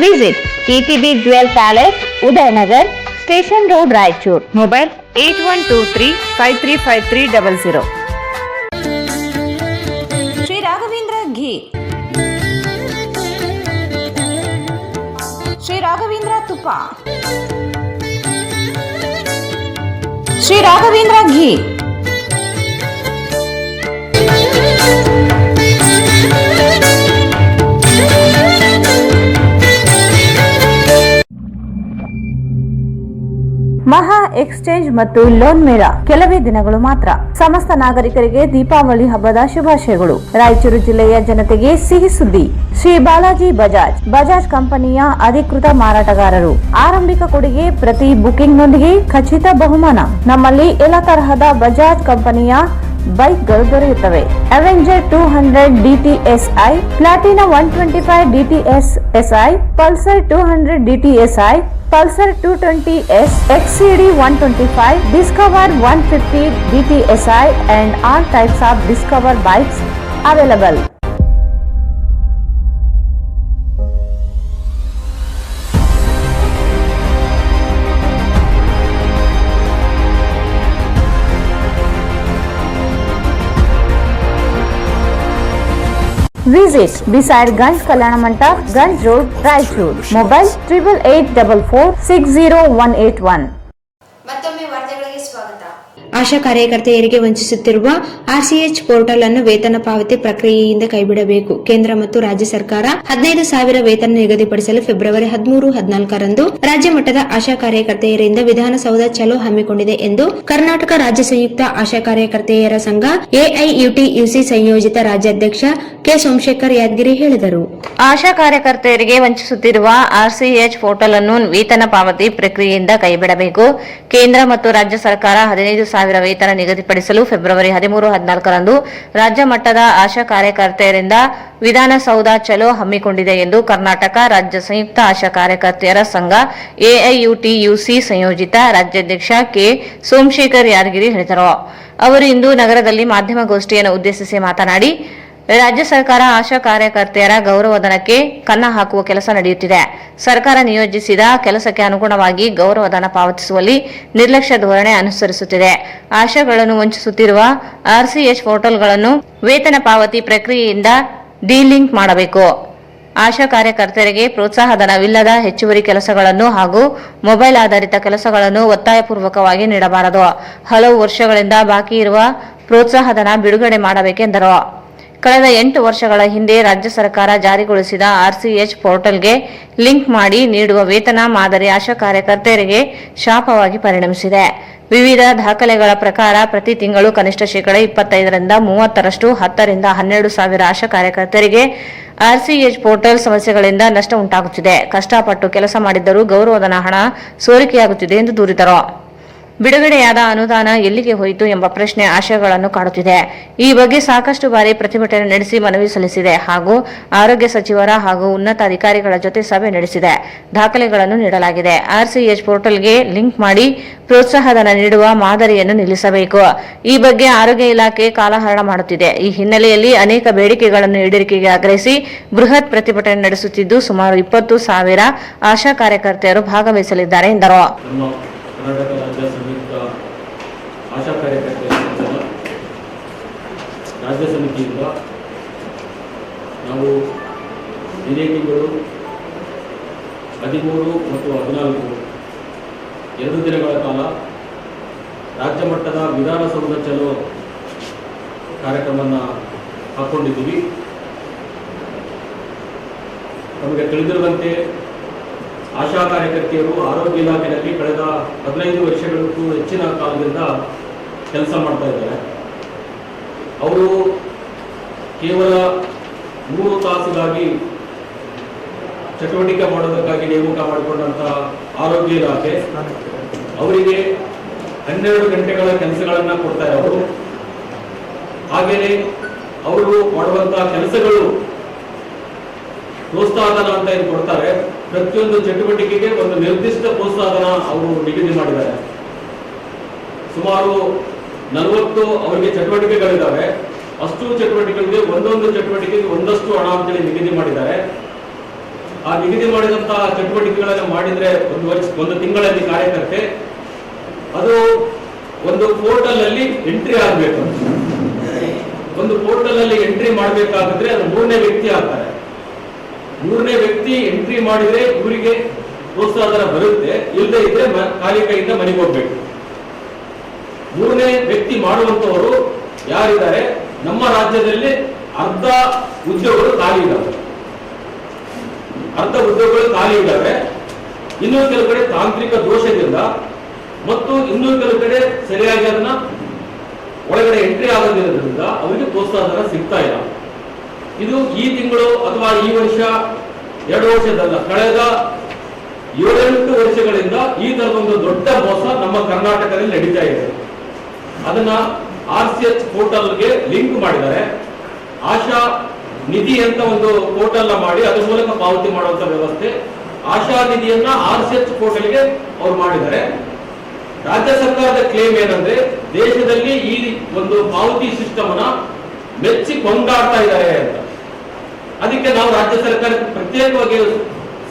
Visit KTB Jewel Palace, Udayanagar, Station Road, Raichur. Mobile 8123535300. Sri Raghavendra Ghee, Sri Raghavendra Tupa, Sri Raghavendra Ghee. ಮಹಾ ಎಕ್ಸ್ಚೇಂಜ್ ಮತ್ತು ಲೋನ್ ಮೇಳ ಕೆಲವೇ ದಿನಗಳು ಮಾತ್ರ. ಸಮಸ್ತ ನಾಗರಿಕರಿಗೆ ದೀಪಾವಳಿ ಹಬ್ಬದ ಶುಭಾಶಯಗಳು. ರಾಯಚೂರು ಜಿಲ್ಲೆಯ ಜನತೆಗೆ ಸಿಹಿ ಸುದ್ದಿ. ಶ್ರೀ ಬಾಲಾಜಿ ಬಜಾಜ್ ಕಂಪನಿಯ ಅಧಿಕೃತ ಮಾರಾಟಗಾರರು. ಆರಂಭಿಕ ಕೊಡುಗೆ ಪ್ರತಿ ಬುಕಿಂಗ್ನೊಂದಿಗೆ ಖಚಿತ ಬಹುಮಾನ. ನಮ್ಮಲ್ಲಿ ಎಲ್ಲ ತರಹದ ಬಜಾಜ್ ಕಂಪನಿಯ ಬೈಕ್ಗಳು ದೊರೆಯುತ್ತವೆ. Avenger 200 DTSI, Platina 125 DTSI, Pulsar 200 DTSI, Pulsar 220S, XCD 125, Discover 150 DTSI and all types of Discover bikes available. Visit beside Ganj Kalyana Mandap, Ganj Road, Raichur. Mobile 8884460181. ಮತ್ತೊಮ್ಮೆ ವಾರ್ತೆಗಳಿಗೆ ಸ್ವಾಗತ. ಆಶಾ ಕಾರ್ಯಕರ್ತೆಯರಿಗೆ ವಂಚಿಸುತ್ತಿರುವ ಆರ್ಸಿಎಚ್ ಪೋರ್ಟಲ್ ಅನ್ನು ವೇತನ ಪಾವತಿ ಪ್ರಕ್ರಿಯೆಯಿಂದ ಕೈಬಿಡಬೇಕು. ಕೇಂದ್ರ ಮತ್ತು ರಾಜ್ಯ ಸರ್ಕಾರ 15,000 ವೇತನ ನಿಗದಿಪಡಿಸಲು ಫೆಬ್ರವರಿ 13-14ರಂದು ರಾಜ್ಯ ಮಟ್ಟದ ಆಶಾ ಕಾರ್ಯಕರ್ತೆಯರಿಂದ ವಿಧಾನಸೌಧ ಚಲೋ ಹಮ್ಮಿಕೊಂಡಿದೆ ಎಂದು ಕರ್ನಾಟಕ ರಾಜ್ಯ ಸಂಯುಕ್ತ ಆಶಾ ಕಾರ್ಯಕರ್ತೆಯರ ಸಂಘ ಎಐಯುಟಿಯುಸಿ ಸಂಯೋಜಿತ ರಾಜ್ಯಾಧ್ಯಕ್ಷ ಕೆ ಸೋಮಶೇಖರ್ ಯಾದಗಿರಿ ಹೇಳಿದರು. ಆಶಾ ಕಾರ್ಯಕರ್ತೆಯರಿಗೆ ವಂಚಿಸುತ್ತಿರುವ ಆರ್ಸಿಎಚ್ ಪೋರ್ಟಲ್ ಅನ್ನು ವೇತನ ಪಾವತಿ ಪ್ರಕ್ರಿಯೆಯಿಂದ ಕೈಬಿಡಬೇಕು. ಕೇಂದ್ರ ಮತ್ತು ರಾಜ್ಯ ಸರ್ಕಾರ 15,000 ವೇತನ ನಿಗದಿಪಡಿಸಲು ಫೆಬ್ರವರಿ 13-14ರಂದು ರಾಜ್ಯ ಮಟ್ಟದ ಆಶಾ ಕಾರ್ಯಕರ್ತೆಯರಿಂದ ವಿಧಾನಸೌಧ ಚಲೋ ಹಮ್ಮಿಕೊಂಡಿದೆ ಎಂದು ಕರ್ನಾಟಕ ರಾಜ್ಯ ಸಂಯುಕ್ತ ಆಶಾ ಕಾರ್ಯಕರ್ತೆಯರ ಸಂಘ ಎಐಯುಟಿಯುಸಿ ಸಂಯೋಜಿತ ರಾಜ್ಯಾಧ್ಯಕ್ಷ ಕೆ ಸೋಮಶೇಖರ್ ಯಾದಗಿರಿ ಹೇಳಿದರು. ಅವರು ಇಂದು ನಗರದಲ್ಲಿ ಮಾಧ್ಯಮಗೋಷ್ಠಿಯನ್ನು ಉದ್ದೇಶಿಸಿ ಮಾತನಾಡಿ, ರಾಜ್ಯ ಸರ್ಕಾರ ಆಶಾ ಕಾರ್ಯಕರ್ತೆಯರ ಗೌರವಧನಕ್ಕೆ ಕನ್ನ ಹಾಕುವ ಕೆಲಸ ನಡೆಯುತ್ತಿದೆ. ಸರ್ಕಾರ ನಿಯೋಜಿಸಿದ ಕೆಲಸಕ್ಕೆ ಅನುಗುಣವಾಗಿ ಗೌರವಧನ ಪಾವತಿಸುವಲ್ಲಿ ನಿರ್ಲಕ್ಷ್ಯ ಧೋರಣೆ ಅನುಸರಿಸುತ್ತಿದೆ. ಆಶಾಗಳನ್ನು ವಂಚಿಸುತ್ತಿರುವ ಆರ್ಸಿಎಚ್ ಪೋರ್ಟಲ್ಗಳನ್ನು ವೇತನ ಪಾವತಿ ಪ್ರಕ್ರಿಯೆಯಿಂದ ಡಿಲಿಂಕ್ ಮಾಡಬೇಕು. ಆಶಾ ಕಾರ್ಯಕರ್ತೆಯರಿಗೆ ಪ್ರೋತ್ಸಾಹಧನವಿಲ್ಲದ ಹೆಚ್ಚುವರಿ ಕೆಲಸಗಳನ್ನು ಹಾಗೂ ಮೊಬೈಲ್ ಆಧಾರಿತ ಕೆಲಸಗಳನ್ನು ಒತ್ತಾಯಪೂರ್ವಕವಾಗಿ ನೀಡಬಾರದು. ಹಲವು ವರ್ಷಗಳಿಂದ ಬಾಕಿ ಇರುವ ಪ್ರೋತ್ಸಾಹಧನ ಬಿಡುಗಡೆ ಮಾಡಬೇಕೆಂದರು. ಕಳೆದ 8 ವರ್ಷಗಳ ಹಿಂದೆ ರಾಜ್ಯ ಸರ್ಕಾರ ಜಾರಿಗೊಳಿಸಿದ ಆರ್ಸಿಎಚ್ ಪೋರ್ಟಲ್ಗೆ ಲಿಂಕ್ ಮಾಡಿ ನೀಡುವ ವೇತನ ಮಾದರಿ ಆಶಾ ಕಾರ್ಯಕರ್ತೆಯರಿಗೆ ಶಾಪವಾಗಿ ಪರಿಣಮಿಸಿದೆ. ವಿವಿಧ ದಾಖಲೆಗಳ ಪ್ರಕಾರ ಪ್ರತಿ ತಿಂಗಳು ಕನಿಷ್ಠ ಶೇಕಡ 25ರಿಂದ 30ರಷ್ಟು 10ರಿಂದ 12 ಸಾವಿರ ಆಶಾ ಕಾರ್ಯಕರ್ತರಿಗೆ ಆರ್ಸಿಎಚ್ ಪೋರ್ಟಲ್ ಸಮಸ್ಯೆಗಳಿಂದ ನಷ್ಟ ಉಂಟಾಗುತ್ತಿದೆ. ಕಷ್ಟಪಟ್ಟು ಕೆಲಸ ಮಾಡಿದ್ದರೂ ಗೌರವಧನ ಹಣ ಸೋರಿಕೆಯಾಗುತ್ತಿದೆ ಎಂದು ದೂರಿದರು. ಬಿಡುಗಡೆಯಾದ ಅನುದಾನ ಎಲ್ಲಿಗೆ ಹೋಯಿತು ಎಂಬ ಪ್ರಶ್ನೆ ಆಶಯಗಳನ್ನು ಕಾಡುತ್ತಿದೆ. ಈ ಬಗ್ಗೆ ಸಾಕಷ್ಟು ಬಾರಿ ಪ್ರತಿಭಟನೆ ನಡೆಸಿ ಮನವಿ ಸಲ್ಲಿಸಿದೆ ಹಾಗೂ ಆರೋಗ್ಯ ಸಚಿವರ ಹಾಗೂ ಉನ್ನತ ಅಧಿಕಾರಿಗಳ ಜೊತೆ ಸಭೆ ನಡೆಸಿದೆ. ದಾಖಲೆಗಳನ್ನು ನೀಡಲಾಗಿದೆ. ಆರ್ಸಿಎಚ್ ಪೋರ್ಟಲ್ಗೆ ಲಿಂಕ್ ಮಾಡಿ ಪ್ರೋತ್ಸಾಹಧನ ನೀಡುವ ಮಾದರಿಯನ್ನು ನಿಲ್ಲಿಸಬೇಕು. ಈ ಬಗ್ಗೆ ಆರೋಗ್ಯ ಇಲಾಖೆ ಕಾಲಹರಣ ಮಾಡುತ್ತಿದೆ. ಈ ಹಿನ್ನೆಲೆಯಲ್ಲಿ ಅನೇಕ ಬೇಡಿಕೆಗಳನ್ನು ಈಡೇರಿಕೆಗೆ ಆಗ್ರಹಿಸಿ ಬೃಹತ್ ಪ್ರತಿಭಟನೆ ನಡೆಸುತ್ತಿದ್ದು ಸುಮಾರು 20,000 ಆಶಾ ಕಾರ್ಯಕರ್ತೆಯರು ಭಾಗವಹಿಸಲಿದ್ದಾರೆ ಎಂದರು. ಕರ್ನಾಟಕ ರಾಜ್ಯ ಸಂಯುಕ್ತ ಆಶಾ ಕಾರ್ಯಕರ್ತೆಯರ ಸಂಘದ ರಾಜ್ಯ ಸಮಿತಿಯಿಂದ ನಾವು ಇದೇ ತಿಂಗಳು 13 ಮತ್ತು 14 2 ದಿನಗಳ ಕಾಲ ರಾಜ್ಯ ಮಟ್ಟದ ವಿಧಾನಸೌಧ ಚಲೋ ಕಾರ್ಯಕ್ರಮವನ್ನು ಹಾಕ್ಕೊಂಡಿದ್ದೀವಿ. ನಮಗೆ ತಿಳಿದಿರುವಂತೆ ಆಶಾ ಕಾರ್ಯಕರ್ತೆಯರು ಆರೋಗ್ಯ ಇಲಾಖೆಯಲ್ಲಿ ಕಳೆದ 15 ವರ್ಷಗಳಿಗೂ ಹೆಚ್ಚಿನ ಕಾಲದಿಂದ ಕೆಲಸ ಮಾಡ್ತಾ ಇದ್ದಾರೆ. ಅವರು ಕೇವಲ 3 ತಾಸುಗಾಗಿ ಚಟುವಟಿಕೆ ಮಾಡೋದಕ್ಕಾಗಿ ನೇಮಕ ಮಾಡಿಕೊಂಡಂತಹ ಆರೋಗ್ಯ ಇಲಾಖೆ ಅವರಿಗೆ 12 ಗಂಟೆಗಳ ಕೆಲಸಗಳನ್ನು ಕೊಡ್ತಾ ಇರೋರು. ಹಾಗೆಯೇ ಅವರು ಮಾಡುವಂತಹ ಕೆಲಸಗಳು ಪ್ರೋತ್ಸಾಹಧನ ಅಂತ ಏನು ಕೊಡ್ತಾರೆ, ಪ್ರತಿಯೊಂದು ಚಟುವಟಿಕೆಗೆ ಒಂದು ನಿರ್ದಿಷ್ಟ ಪ್ರೋತ್ಸಾಹಧನ ಅವರು ನಿಗದಿ ಮಾಡಿದ್ದಾರೆ. ಸುಮಾರು 40 ಅವರಿಗೆ ಚಟುವಟಿಕೆಗಳಿದ್ದಾವೆ. ಅಷ್ಟು ಚಟುವಟಿಕೆಗಳಿಗೆ ಒಂದೊಂದು ಚಟುವಟಿಕೆಗೆ ಒಂದಷ್ಟು ಹಣ ಅಂತೇಳಿ ನಿಗದಿ ಮಾಡಿದ್ದಾರೆ. ಆ ನಿಗದಿ ಮಾಡಿದಂತಹ ಚಟುವಟಿಕೆಗಳನ್ನು ಮಾಡಿದ್ರೆ ಒಂದು ತಿಂಗಳಲ್ಲಿ ಕಾರ್ಯಕರ್ತೆ ಅದು ಒಂದು ಪೋರ್ಟಲ್ ಅಲ್ಲಿ ಎಂಟ್ರಿ ಆಗಬೇಕು. ಒಂದು ಪೋರ್ಟಲ್ ಅಲ್ಲಿ ಎಂಟ್ರಿ ಮಾಡಬೇಕಾದ್ರೆ ಅದು 3ನೇ ವ್ಯಕ್ತಿ ಆಗ್ತಾರೆ. 3ನೇ ವ್ಯಕ್ತಿ ಎಂಟ್ರಿ ಮಾಡಿದ್ರೆ ಇವರಿಗೆ ಪ್ರೋತ್ಸಾಹಧನ ಬರುತ್ತೆ, ಇಲ್ಲದೆ ಇದ್ರೆ ಖಾಲಿ ಕೈಯಿಂದ ಮನೆಗೆ ಹೋಗ್ಬೇಕು. 3ನೇ ವ್ಯಕ್ತಿ ಮಾಡುವಂತವರು ಯಾರಿದ್ದಾರೆ, ನಮ್ಮ ರಾಜ್ಯದಲ್ಲಿ ಅರ್ಧ ಉದ್ಯೋಗಗಳು ಖಾಲಿ ಇದ್ದಾವೆ. ಇನ್ನೂ ಕೆಲವು ಕಡೆ ತಾಂತ್ರಿಕ ದೋಷದಿಂದ ಮತ್ತು ಇನ್ನೂ ಕೆಲವು ಕಡೆ ಸರಿಯಾಗಿ ಅದನ್ನ ಒಳಗಡೆ ಎಂಟ್ರಿ ಆಗೋದಿರೋದ್ರಿಂದ ಅವರಿಗೆ ಪ್ರೋತ್ಸಾಹಧನ ಸಿಗ್ತಾ ಇಲ್ಲ. ಇದು ಈ ತಿಂಗಳು ಅಥವಾ ಈ ವರ್ಷ 2 ವರ್ಷದಲ್ಲ, ಕಳೆದ 7-8 ವರ್ಷಗಳಿಂದ ಈ ತರದೊಂದು ದೊಡ್ಡ ಮೋಸ ನಮ್ಮ ಕರ್ನಾಟಕದಲ್ಲಿ ನಡೀತಾ ಇದೆ. ಅದನ್ನ ಆರ್ಸಿಎಚ್ ಪೋರ್ಟಲ್ಗೆ ಲಿಂಕ್ ಮಾಡಿದ್ದಾರೆ. ಆಶಾ ನಿಧಿ ಅಂತ ಒಂದು ಪೋರ್ಟಲ್ ಮಾಡಿ ಅದರ ಮೂಲಕ ಪಾವತಿ ಮಾಡುವಂತ ವ್ಯವಸ್ಥೆ. ಆಶಾ ನಿಧಿಯನ್ನ ಆರ್ಸಿಎಚ್ ಪೋರ್ಟಲ್ಗೆ ಅವ್ರು ಮಾಡಿದ್ದಾರೆ. ರಾಜ್ಯ ಸರ್ಕಾರದ ಕ್ಲೇಮ್ ಏನಂದ್ರೆ ದೇಶದಲ್ಲಿ ಈ ಒಂದು ಪಾವತಿ ಸಿಸ್ಟಮ್ ಅನ್ನ ಮೆಚ್ಚಿ ಕೊಂಡಾಡ್ತಾ ಇದ್ದಾರೆ ಅಂತ. ಅದಕ್ಕೆ ನಾವು ರಾಜ್ಯ ಸರ್ಕಾರಕ್ಕೆ ಪ್ರತ್ಯೇಕವಾಗಿ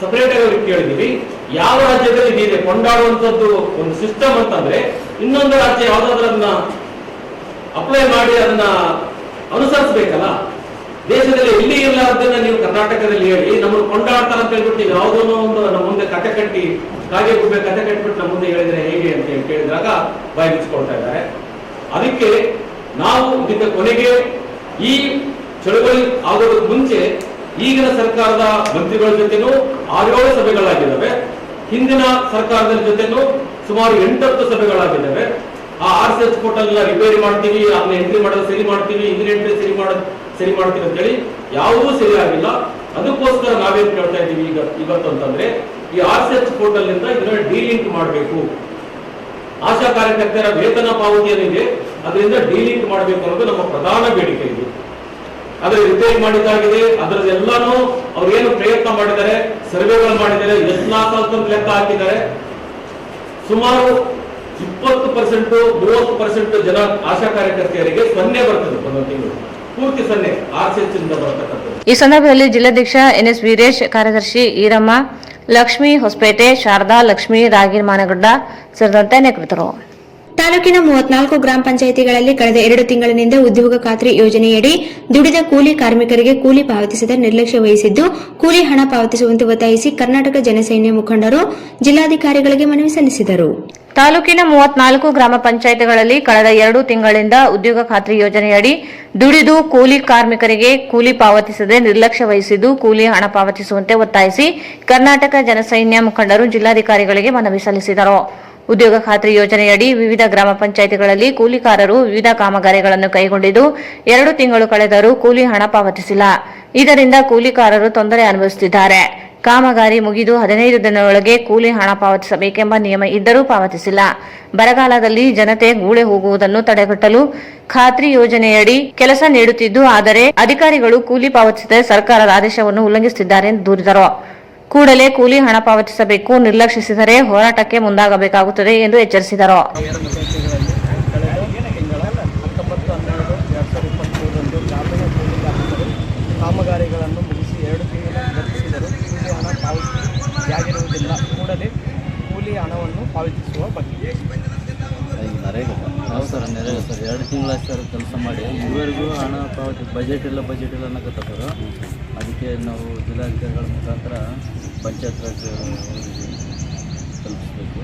ಸಪರೇಟ್ ಆಗಿ ಕೇಳಿದೀವಿ, ಯಾವ ರಾಜ್ಯದಲ್ಲಿ ಇದೆ ಕೊಂಡಾಡುವಂತದ್ದು ಒಂದು ಸಿಸ್ಟಮ್ ಅಂತಂದ್ರೆ ಇನ್ನೊಂದು ರಾಜ್ಯ ಯಾವ್ದಾದ್ರು ಅದನ್ನ ಅಪ್ಲೈ ಮಾಡಿ ಅದನ್ನ ಅನುಸರಿಸಬೇಕಲ್ಲ. ದೇಶದಲ್ಲಿ ಎಲ್ಲಿ ಇರಲಾರ್ದನ್ನ ನೀವು ಕರ್ನಾಟಕದಲ್ಲಿ ಹೇಳಿ ನಮ್ಮನ್ನು ಕೊಂಡಾಡ್ತಾರ ಅಂತ ಹೇಳ್ಬಿಟ್ಟು ನೀವು ಯಾವುದೋ ಒಂದು ನಮ್ಮ ಮುಂದೆ ಕತೆ ಕಟ್ಟಿ ಕಾಗೆ ಗುಬ್ಬೆ ಕತೆ ಕಟ್ಬಿಟ್ಟು ನಮ್ಮ ಮುಂದೆ ಹೇಳಿದ್ರೆ ಹೇಗೆ ಅಂತ ಹೇಳಿ ಕೇಳಿದಾಗ ಬಾಯಿ ಮುಚ್ಕೊಳ್ತಾ ಇದ್ದಾರೆ. ಅದಕ್ಕೆ ನಾವು ಇದಕ್ಕೆ ಕೊನೆಗೆ ಈ ಚಳುವಳಿ ಆಗೋದಕ್ಕೆ ಮುಂಚೆ ಈಗಿನ ಸರ್ಕಾರದ ಮಂತ್ರಿಗಳ ಜೊತೆನೂ 6-7 ಸಭೆಗಳಾಗಿದ್ದಾವೆ. ಹಿಂದಿನ ಸರ್ಕಾರದ ಜೊತೆನೂ ಸುಮಾರು 8-10 ಸಭೆಗಳಾಗಿದ್ದಾವೆ. ಆ RCH ಪೋರ್ಟಲ್ ರಿಪೇರಿ ಮಾಡ್ತೀವಿ, ಅದನ್ನ ಎಂಟ್ರಿ ಮಾಡೋದು ಸರಿ ಮಾಡ್ತೀವಿ, ಇಂಜಿನ್ ಎಂಟ್ರಿ ಸರಿ ಮಾಡ್ತೀವಿ ಅಂತೇಳಿ ಯಾವುದೂ ಸರಿ ಆಗಿಲ್ಲ. ಅದಕ್ಕೋಸ್ಕರ ನಾವೇನ್ ಕೇಳ್ತಾ ಇದ್ದೀವಿ ಇವತ್ತು ಅಂತಂದ್ರೆ ಈ RCH ಪೋರ್ಟಲ್ ನಿಂದ ಇದನ್ನ ಡಿಲಿಂಕ್ ಮಾಡಬೇಕು. ಆಶಾ ಕಾರ್ಯಕರ್ತರ ವೇತನ ಪಾವತಿ ಏನಿದೆ ಅದರಿಂದ ಡಿಲಿಂಕ್ ಮಾಡಬೇಕು ಅನ್ನೋದು ನಮ್ಮ ಪ್ರಧಾನ ಬೇಡಿಕೆ ಇದೆ. ಅದ್ರ ರಿಪೇರಿ ಮಾಡಿದ್ದಾಗಿದೆ, ಅದರದೆಲ್ಲಾನು ಅವ್ರು ಏನು ಪ್ರಯತ್ನ ಮಾಡಿದ್ದಾರೆ, ಸರ್ವೆಗಳು ಮಾಡಿದ್ದಾರೆ, ಎಷ್ಟು ಲಾಸ್ ಅಂತ ಲೆಕ್ಕ ಹಾಕಿದ್ದಾರೆ. ಸುಮಾರು 20% 30% ಜನ ಆಶಾ ಕಾರ್ಯಕರ್ತೆಯರಿಗೆ 0 ಬರ್ತದೆ ಒಂದೊಂದು ತಿಂಗಳು, ಪೂರ್ತಿ 0 RCH ಇಂದ ಬರ್ತಕ್ಕಂಥದ್ದು. ಈ ಸಂದರ್ಭದಲ್ಲಿ ಜಿಲ್ಲಾಧ್ಯಕ್ಷ NS ವೀರೇಶ್, ಕಾರ್ಯದರ್ಶಿ ಈರಮ್ಮ, ಲಕ್ಷ್ಮೀ ಹೊಸಪೇಟೆ, ಶಾರದಾ, ಲಕ್ಷ್ಮೀ, ರಾಗಿರ್ ಮಾನಗಡ್ಡ ಸೇರಿದಂತೆ ಅನೇಕರಿದ್ದರು. ತಾಲೂಕಿನ 34 ಗ್ರಾಮ ಪಂಚಾಯಿತಿಗಳಲ್ಲಿ ಕಳೆದ 2 ತಿಂಗಳಿನಿಂದ ಉದ್ಯೋಗ ಖಾತ್ರಿ ಯೋಜನೆಯಡಿ ದುಡಿದ ಕೂಲಿ ಕಾರ್ಮಿಕರಿಗೆ ಕೂಲಿ ಪಾವತಿಸದ ನಿರ್ಲಕ್ಷ್ಯ ವಹಿಸಿದ್ದು, ಕೂಲಿ ಹಣ ಪಾವತಿಸುವಂತೆ ಒತ್ತಾಯಿಸಿ ಕರ್ನಾಟಕ ಜನಸೈನ್ಯ ಮುಖಂಡರು ಜಿಲ್ಲಾಧಿಕಾರಿಗಳಿಗೆ ಮನವಿ ಸಲ್ಲಿಸಿದರು. ತಾಲೂಕಿನ 34 ಗ್ರಾಮ ಪಂಚಾಯಿತಿಗಳಲ್ಲಿ ಕಳೆದ 2 ತಿಂಗಳಿಂದ ಉದ್ಯೋಗ ಖಾತ್ರಿ ಯೋಜನೆಯಡಿ ದುಡಿದು ಕೂಲಿ ಕಾರ್ಮಿಕರಿಗೆ ಕೂಲಿ ಪಾವತಿಸದೆ ನಿರ್ಲಕ್ಷ್ಯ ವಹಿಸಿದ್ದು, ಕೂಲಿ ಹಣ ಪಾವತಿಸುವಂತೆ ಒತ್ತಾಯಿಸಿ ಕರ್ನಾಟಕ ಜನಸೈನ್ಯ ಮುಖಂಡರು ಜಿಲ್ಲಾಧಿಕಾರಿಗಳಿಗೆ ಮನವಿ ಸಲ್ಲಿಸಿದರು. ಉದ್ಯೋಗ ಖಾತ್ರಿ ಯೋಜನೆಯಡಿ ವಿವಿಧ ಗ್ರಾಮ ಪಂಚಾಯಿತಿಗಳಲ್ಲಿ ಕೂಲಿಕಾರರು ವಿವಿಧ ಕಾಮಗಾರಿಗಳನ್ನು ಕೈಗೊಂಡಿದ್ದು 2 ತಿಂಗಳು ಕಳೆದರೂ ಕೂಲಿ ಹಣ ಪಾವತಿಸಿಲ್ಲ. ಇದರಿಂದ ಕೂಲಿಕಾರರು ತೊಂದರೆ ಅನುಭವಿಸುತ್ತಿದ್ದಾರೆ. ಕಾಮಗಾರಿ ಮುಗಿದು 15 ದಿನದೊಳಗೆ ಕೂಲಿ ಹಣ ಪಾವತಿಸಬೇಕೆಂಬ ನಿಯಮ ಇದ್ದರೂ ಪಾವತಿಸಿಲ್ಲ. ಬರಗಾಲದಲ್ಲಿ ಜನತೆ ಗೂಳೆ ಹೋಗುವುದನ್ನು ತಡೆಗಟ್ಟಲು ಖಾತ್ರಿ ಯೋಜನೆಯಡಿ ಕೆಲಸ ನೀಡುತ್ತಿದ್ದು, ಆದರೆ ಅಧಿಕಾರಿಗಳು ಕೂಲಿ ಪಾವತಿಸದೆ ಸರ್ಕಾರದ ಆದೇಶವನ್ನು ಉಲ್ಲಂಘಿಸುತ್ತಿದ್ದಾರೆ ಎಂದು ದೂರಿದರು. ಕೂಡಲೇ ಕೂಲಿ ಹಣ ಪಾವತಿಸಬೇಕು, ನಿರ್ಲಕ್ಷಿಸಿದರೆ ಹೋರಾಟಕ್ಕೆ ಮುಂದಾಗಬೇಕಾಗುತ್ತದೆ ಎಂದು ಎಚ್ಚರಿಸಿದರು. ಕಾಮಗಾರಿಗಳನ್ನು ಮುಗಿಸಿ 2 ತಿಂಗಳು ಗತಿಸಿದರೂ ಕೂಲಿ ಹಣ ಪಾವತಿಯಾಗಿರುವುದಿಲ್ಲ. ಕೂಡಲೇ ಕೂಲಿ ಹಣವನ್ನು ಪಾವತಿಸುವ ಬಗ್ಗೆ ನರೇಗಾ ಸರ್ 2 ತಿಂಗಳ ಸರ್ ಕೆಲಸ ಮಾಡಿ ಇದುವರೆಗೂ ಹಣ ಪಾವತಿ ಬಜೆಟ್ ಇಲ್ಲ ಅನ್ನಕತ್ತಾರ. ಅದಕ್ಕೆ ನಾವು ಜಿಲ್ಲಾಧಿಕಾರಿಗಳ ಮುಖಾಂತರ ಪಂಚಾಯತ್ ರಾಜ್ ತಲುಪಿಸಬೇಕು.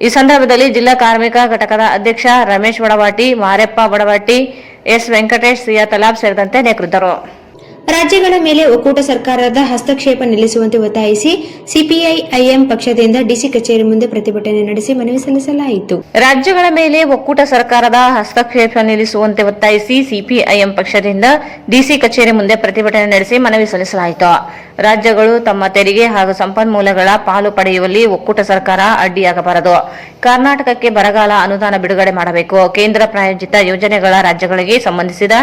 ಈ ಸಂದರ್ಭದಲ್ಲಿ ಜಿಲ್ಲಾ ಕಾರ್ಮಿಕ ಘಟಕದ ಅಧ್ಯಕ್ಷ ರಮೇಶ್ ಬಡವಾಟಿ, ಮಾರೆಪ್ಪ ಬಡವಾಟಿ, ಎಸ್ ವೆಂಕಟೇಶ್, ಸಿಯಾ ತಲಾಬ್ ಸೇರಿದಂತೆ ಅನೇಕರಿದ್ದರು. ರಾಜ್ಯಗಳ ಮೇಲೆ ಒಕ್ಕೂಟ ಸರ್ಕಾರದ ಹಸ್ತಕ್ಷೇಪ ನಿಲ್ಲಿಸುವಂತೆ ಒತ್ತಾಯಿಸಿ ಸಿಪಿಐ-ಐಎಂ ಪಕ್ಷದಿಂದ ಡಿಸಿ ಕಚೇರಿ ಮುಂದೆ ಪ್ರತಿಭಟನೆ ನಡೆಸಿ ಮನವಿ ಸಲ್ಲಿಸಲಾಯಿತು. ರಾಜ್ಯಗಳ ಮೇಲೆ ಒಕ್ಕೂಟ ಸರ್ಕಾರದ ಹಸ್ತಕ್ಷೇಪ ನಿಲ್ಲಿಸುವಂತೆ ಒತ್ತಾಯಿಸಿ ಸಿಪಿಐಎಂ ಪಕ್ಷದಿಂದ ಡಿಸಿ ಕಚೇರಿ ಮುಂದೆ ಪ್ರತಿಭಟನೆ ನಡೆಸಿ ಮನವಿ ಸಲ್ಲಿಸಲಾಯಿತು. ರಾಜ್ಯಗಳು ತಮ್ಮ ತೆರಿಗೆ ಹಾಗೂ ಸಂಪನ್ಮೂಲಗಳ ಪಾಲು ಪಡೆಯುವಲ್ಲಿ ಒಕ್ಕೂಟ ಸರ್ಕಾರ ಅಡ್ಡಿಯಾಗಬಾರದು. ಕರ್ನಾಟಕಕ್ಕೆ ಬರಗಾಲ ಅನುದಾನ ಬಿಡುಗಡೆ ಮಾಡಬೇಕು. ಕೇಂದ್ರ ಪ್ರಾಯೋಜಿತ ಯೋಜನೆಗಳ ರಾಜ್ಯಗಳಿಗೆ ಸಂಬಂಧಿಸಿದ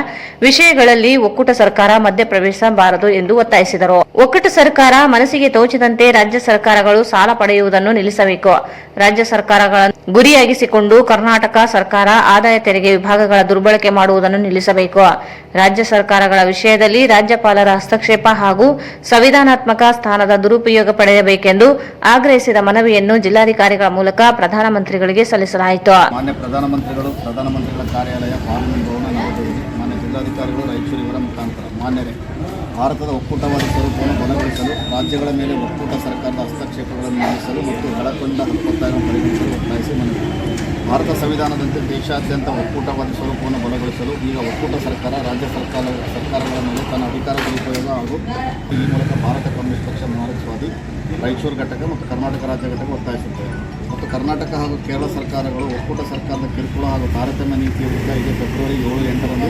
ವಿಷಯಗಳಲ್ಲಿ ಒಕ್ಕೂಟ ಸರ್ಕಾರ ಮಧ್ಯಪ್ರವೇಶಿಸಬಾರದು ಎಂದು ಒತ್ತಾಯಿಸಿದರು. ಒಕ್ಕೂಟ ಸರ್ಕಾರ ಮನಸ್ಸಿಗೆ ತೋಚಿದಂತೆ ರಾಜ್ಯ ಸರ್ಕಾರಗಳು ಸಾಲ ಪಡೆಯುವುದನ್ನು ನಿಲ್ಲಿಸಬೇಕು. ರಾಜ್ಯ ಸರ್ಕಾರಗಳನ್ನು ಗುರಿಯಾಗಿಸಿಕೊಂಡು ಕರ್ನಾಟಕ ಸರ್ಕಾರ ಆದಾಯ ತೆರಿಗೆ ವಿಭಾಗಗಳ ದುರ್ಬಳಕೆ ಮಾಡುವುದನ್ನು ನಿಲ್ಲಿಸಬೇಕು. ರಾಜ್ಯ ಸರ್ಕಾರಗಳ ವಿಷಯದಲ್ಲಿ ರಾಜ್ಯಪಾಲರ ಹಸ್ತಕ್ಷೇಪ ಹಾಗೂ ಸಂವಿಧಾನಾತ್ಮಕ ಸ್ಥಾನದ ದುರುಪಯೋಗ ಪಡೆಯಬೇಕೆಂದು ಆಗ್ರಹಿಸಿದ ಮನವಿಯನ್ನು ಜಿಲ್ಲಾಧಿಕಾರಿಗಳ ಮೂಲಕ ಪ್ರಧಾನಮಂತ್ರಿಗಳಿಗೆ ಸಲ್ಲಿಸಲಾಯಿತು. ಮಾನ್ಯ ಪ್ರಧಾನಮಂತ್ರಿಗಳ ಕಾರ್ಯಾಲಯ ಪಾರ್ಲಿಮೆಂಟ್ ಭವನ ನವದೆಹಲಿ, ಮಾನ್ಯ ಜಿಲ್ಲಾಧಿಕಾರಿಗಳು ರಾಯಚೂರು ಇವರ ಮುಖಾಂತರ ಮಾನ್ಯರೇ, ಭಾರತದ ಒಕ್ಕೂಟವಾದ ಸ್ವರೂಪವನ್ನು ಬಲಗೊಳಿಸಲು, ರಾಜ್ಯಗಳ ಮೇಲೆ ಒಕ್ಕೂಟ ಸರ್ಕಾರದ ಹಸ್ತಕ್ಷೇಪಗಳನ್ನು ನಿಲ್ಲಿಸಲು ಮತ್ತು ಕೆಳಕೊಂಡ ಒತ್ತಾಯವನ್ನು ಪರಿಗಣಿಸಲು ಒತ್ತಾಯಿಸಿ ಮನವಿ. ಭಾರತ ಸಂವಿಧಾನದಂತೆ ದೇಶಾದ್ಯಂತ ಒಕ್ಕೂಟವಾದಿ ಸ್ವರೂಪವನ್ನು ಬಲಗೊಳಿಸಲು ಈಗ ಒಕ್ಕೂಟ ಸರ್ಕಾರ ರಾಜ್ಯ ಸರ್ಕಾರಗಳ ಮೇಲೆ ತನ್ನ ಅಧಿಕಾರ ದುರುಪಯೋಗ ಹಾಗೂ ಈ ಮೂಲಕ ಭಾರತ ಕಮ್ಯುನಿಸ್ಟ್ ಪಕ್ಷ ಮಾರ್ಕ್ಸ್ವಾದಿ ರಾಯಚೂರು ಘಟಕ ಮತ್ತು ಕರ್ನಾಟಕ ರಾಜ್ಯ ಘಟಕ ಒತ್ತಾಯಿಸುತ್ತೇವೆ. ಮತ್ತು ಕರ್ನಾಟಕ ಹಾಗೂ ಕೇರಳ ಸರ್ಕಾರಗಳು ಒಕ್ಕೂಟ ಸರ್ಕಾರದ ಕಿರುಕುಳ ಹಾಗೂ ತಾರತಮ್ಯ ನೀತಿಯ ವಿರುದ್ಧ ಇದೇ ಫೆಬ್ರವರಿ 7-8ರಂದು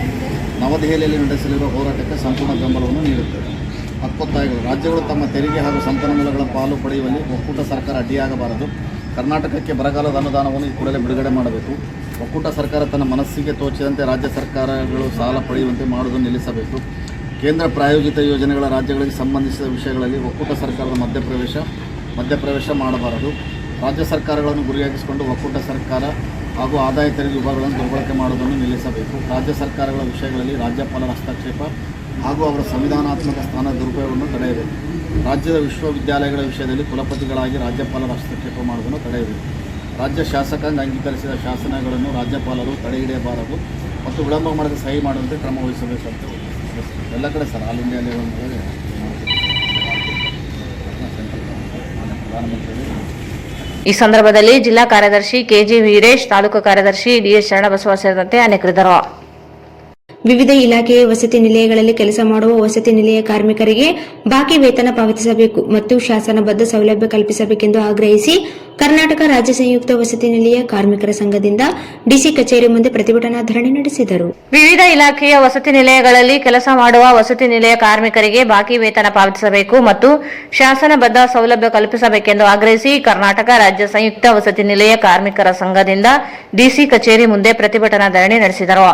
ನವದೆಹಲಿಯಲ್ಲಿ ನಡೆಸಲಿರುವ ಹೋರಾಟಕ್ಕೆ ಸಂಪೂರ್ಣ ಬೆಂಬಲವನ್ನು ನೀಡುತ್ತೇವೆ. ಹಕ್ಕೊತ್ತಾಯಗಳು: ರಾಜ್ಯಗಳು ತಮ್ಮ ತೆರಿಗೆ ಹಾಗೂ ಸಂಪನ್ಮೂಲಗಳ ಪಾಲು ಪಡೆಯುವಲ್ಲಿ ಒಕ್ಕೂಟ ಸರ್ಕಾರ ಅಡ್ಡಿಯಾಗಬಾರದು. ಕರ್ನಾಟಕಕ್ಕೆ ಬರಗಾಲದ ಅನುದಾನವನ್ನು ಕೂಡಲೇ ಬಿಡುಗಡೆ ಮಾಡಬೇಕು. ಒಕ್ಕೂಟ ಸರ್ಕಾರ ತನ್ನ ಮನಸ್ಸಿಗೆ ತೋಚಿದಂತೆ ರಾಜ್ಯ ಸರ್ಕಾರಗಳು ಸಾಲ ಪಡೆಯುವಂತೆ ಮಾಡುವುದನ್ನು ನಿಲ್ಲಿಸಬೇಕು. ಕೇಂದ್ರ ಪ್ರಾಯೋಜಿತ ಯೋಜನೆಗಳ ರಾಜ್ಯಗಳಿಗೆ ಸಂಬಂಧಿಸಿದ ವಿಷಯಗಳಲ್ಲಿ ಒಕ್ಕೂಟ ಸರ್ಕಾರದ ಮಧ್ಯಪ್ರವೇಶ ಮಾಡಬಾರದು. ರಾಜ್ಯ ಸರ್ಕಾರಗಳನ್ನು ಗುರಿಯಾಗಿಸಿಕೊಂಡು ಒಕ್ಕೂಟ ಸರ್ಕಾರ ಹಾಗೂ ಆದಾಯ ತೆರಿಗೆ ವಿಭಾಗಗಳನ್ನು ದುರ್ಬಳಕೆ ಮಾಡುವುದನ್ನು ನಿಲ್ಲಿಸಬೇಕು. ರಾಜ್ಯ ಸರ್ಕಾರಗಳ ವಿಷಯಗಳಲ್ಲಿ ರಾಜ್ಯಪಾಲರ ಹಸ್ತಕ್ಷೇಪ ಹಾಗೂ ಅವರ ಸಂವಿಧಾನಾತ್ಮಕ ಸ್ಥಾನದ ದುರುಪಯೋಗವನ್ನು ತಡೆಯಬೇಕು. ರಾಜ್ಯದ ವಿಶ್ವವಿದ್ಯಾಲಯಗಳ ವಿಷಯದಲ್ಲಿ ಕುಲಪತಿಗಳಾಗಿ ರಾಜ್ಯಪಾಲರ ಹಸ್ತಕ್ಷೇಪ ಮಾಡುವುದನ್ನು ತಡೆಯಬೇಕು. ರಾಜ್ಯ ಶಾಸಕಾಂಗ ಅಂಗೀಕರಿಸಿದ ಶಾಸನಗಳನ್ನು ರಾಜ್ಯಪಾಲರು ತಡೆಹಿಡಿಯಬಾರದು ಮತ್ತು ವಿಳಂಬ ಮಾಡದೆ ಸಹಿ ಮಾಡುವಂತೆ ಕ್ರಮ ವಹಿಸಬೇಕು ಅಂತ ಎಲ್ಲ ಕಡೆ ಸರ್ ಆಲ್ ಇಂಡಿಯಾ ಲೆವೆಲ್ ಪ್ರಧಾನಮಂತ್ರಿ. ಈ ಸಂದರ್ಭದಲ್ಲಿ ಜಿಲ್ಲಾ ಕಾರ್ಯದರ್ಶಿ ಕೆಜಿ ವೀರೇಶ್, ತಾಲೂಕು ಕಾರ್ಯದರ್ಶಿ ಡಿಎಸ್ ಶರಣಬಸವ ಸೇರಿದಂತೆ ಅನೇಕರಿದ್ದರು. ವಿವಿಧ ಇಲಾಖೆಯ ವಸತಿ ನಿಲಯಗಳಲ್ಲಿ ಕೆಲಸ ಮಾಡುವ ವಸತಿ ನಿಲಯ ಕಾರ್ಮಿಕರಿಗೆ ಬಾಕಿ ವೇತನ ಪಾವತಿಸಬೇಕು ಮತ್ತು ಶಾಸನಬದ್ಧ ಸೌಲಭ್ಯ ಕಲ್ಪಿಸಬೇಕೆಂದು ಆಗ್ರಹಿಸಿ ಕರ್ನಾಟಕ ರಾಜ್ಯ ಸಂಯುಕ್ತ ವಸತಿ ನಿಲಯ ಕಾರ್ಮಿಕರ ಸಂಘದಿಂದ ಡಿಸಿ ಕಚೇರಿ ಮುಂದೆ ಪ್ರತಿಭಟನಾ ಧರಣಿ ನಡೆಸಿದರು. ವಿವಿಧ ಇಲಾಖೆಯ ವಸತಿ ನಿಲಯಗಳಲ್ಲಿ ಕೆಲಸ ಮಾಡುವ ವಸತಿ ನಿಲಯ ಕಾರ್ಮಿಕರಿಗೆ ಬಾಕಿ ವೇತನ ಪಾವತಿಸಬೇಕು ಮತ್ತು ಶಾಸನಬದ್ಧ ಸೌಲಭ್ಯ ಕಲ್ಪಿಸಬೇಕೆಂದು ಆಗ್ರಹಿಸಿ ಕರ್ನಾಟಕ ರಾಜ್ಯ ಸಂಯುಕ್ತ ವಸತಿ ನಿಲಯ ಕಾರ್ಮಿಕರ ಸಂಘದಿಂದ ಡಿಸಿ ಕಚೇರಿ ಮುಂದೆ ಪ್ರತಿಭಟನಾ ಧರಣಿ ನಡೆಸಿದರು.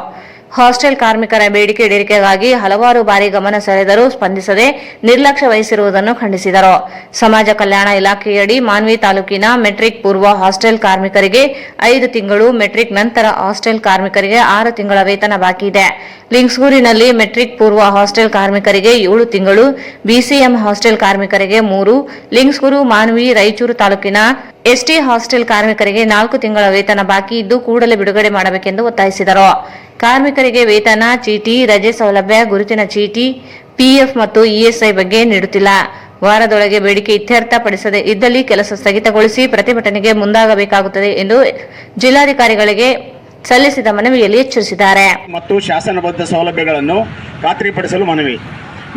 ಹಾಸ್ಟೆಲ್ ಕಾರ್ಮಿಕರ ಬೇಡಿಕೆ ಈಡೇರಿಕೆಗಾಗಿ ಹಲವಾರು ಬಾರಿ ಗಮನ ಸೆಳೆದರೂ ಸ್ಪಂದಿಸದೆ ನಿರ್ಲಕ್ಷ್ಯ ವಹಿಸಿರುವುದನ್ನು ಖಂಡಿಸಿದರು. ಸಮಾಜ ಕಲ್ಯಾಣ ಇಲಾಖೆಯಡಿ ಮಾನ್ವಿ ತಾಲೂಕಿನ ಮೆಟ್ರಿಕ್ ಪೂರ್ವ ಹಾಸ್ಟೆಲ್ ಕಾರ್ಮಿಕರಿಗೆ 5 ತಿಂಗಳು, ಮೆಟ್ರಿಕ್ ನಂತರ ಹಾಸ್ಟೆಲ್ ಕಾರ್ಮಿಕರಿಗೆ 6 ತಿಂಗಳ ವೇತನ ಬಾಕಿ ಇದೆ. ಲಿಂಗ್ಸ್ಗೂರಿನಲ್ಲಿ ಮೆಟ್ರಿಕ್ ಪೂರ್ವ ಹಾಸ್ಟೆಲ್ ಕಾರ್ಮಿಕರಿಗೆ 7 ತಿಂಗಳು, ಬಿಸಿಎಂ ಹಾಸ್ಟೆಲ್ ಕಾರ್ಮಿಕರಿಗೆ 3, ಲಿಂಗ್ಸ್ಗೂರು, ಮಾನ್ವಿ, ರಾಯಚೂರು ತಾಲೂಕಿನ ಎಸ್ಟಿ ಹಾಸ್ಟೆಲ್ ಕಾರ್ಮಿಕರಿಗೆ 4 ತಿಂಗಳ ವೇತನ ಬಾಕಿ ಇದ್ದು ಕೂಡಲೇ ಬಿಡುಗಡೆ ಮಾಡಬೇಕೆಂದು ಒತ್ತಾಯಿಸಿದರು. ಕಾರ್ಮಿಕರಿಗೆ ವೇತನ ಚೀಟಿ, ರಜೆ ಸೌಲಭ್ಯ, ಗುರುತಿನ ಚೀಟಿ, ಪಿಎಫ್ ಮತ್ತು ಇಎಸ್ಐ ಬಗ್ಗೆ ನೀಡುತ್ತಿಲ್ಲ. ವಾರದೊಳಗೆ ಬೇಡಿಕೆ ಇತ್ಯರ್ಥಪಡಿಸದೆ ಇದ್ದಲ್ಲಿ ಕೆಲಸ ಸ್ಥಗಿತಗೊಳಿಸಿ ಪ್ರತಿಭಟನೆಗೆ ಮುಂದಾಗಬೇಕಾಗುತ್ತದೆ ಎಂದು ಜಿಲ್ಲಾಧಿಕಾರಿಗಳಿಗೆ ಸಲ್ಲಿಸಿದ ಮನವಿಯಲ್ಲಿ ಎಚ್ಚರಿಸಿದ್ದಾರೆ. ಮತ್ತು ಶಾಸನಬದ್ಧ ಸೌಲಭ್ಯಗಳನ್ನು ಖಾತ್ರಿಪಡಿಸಲು ಮನವಿ.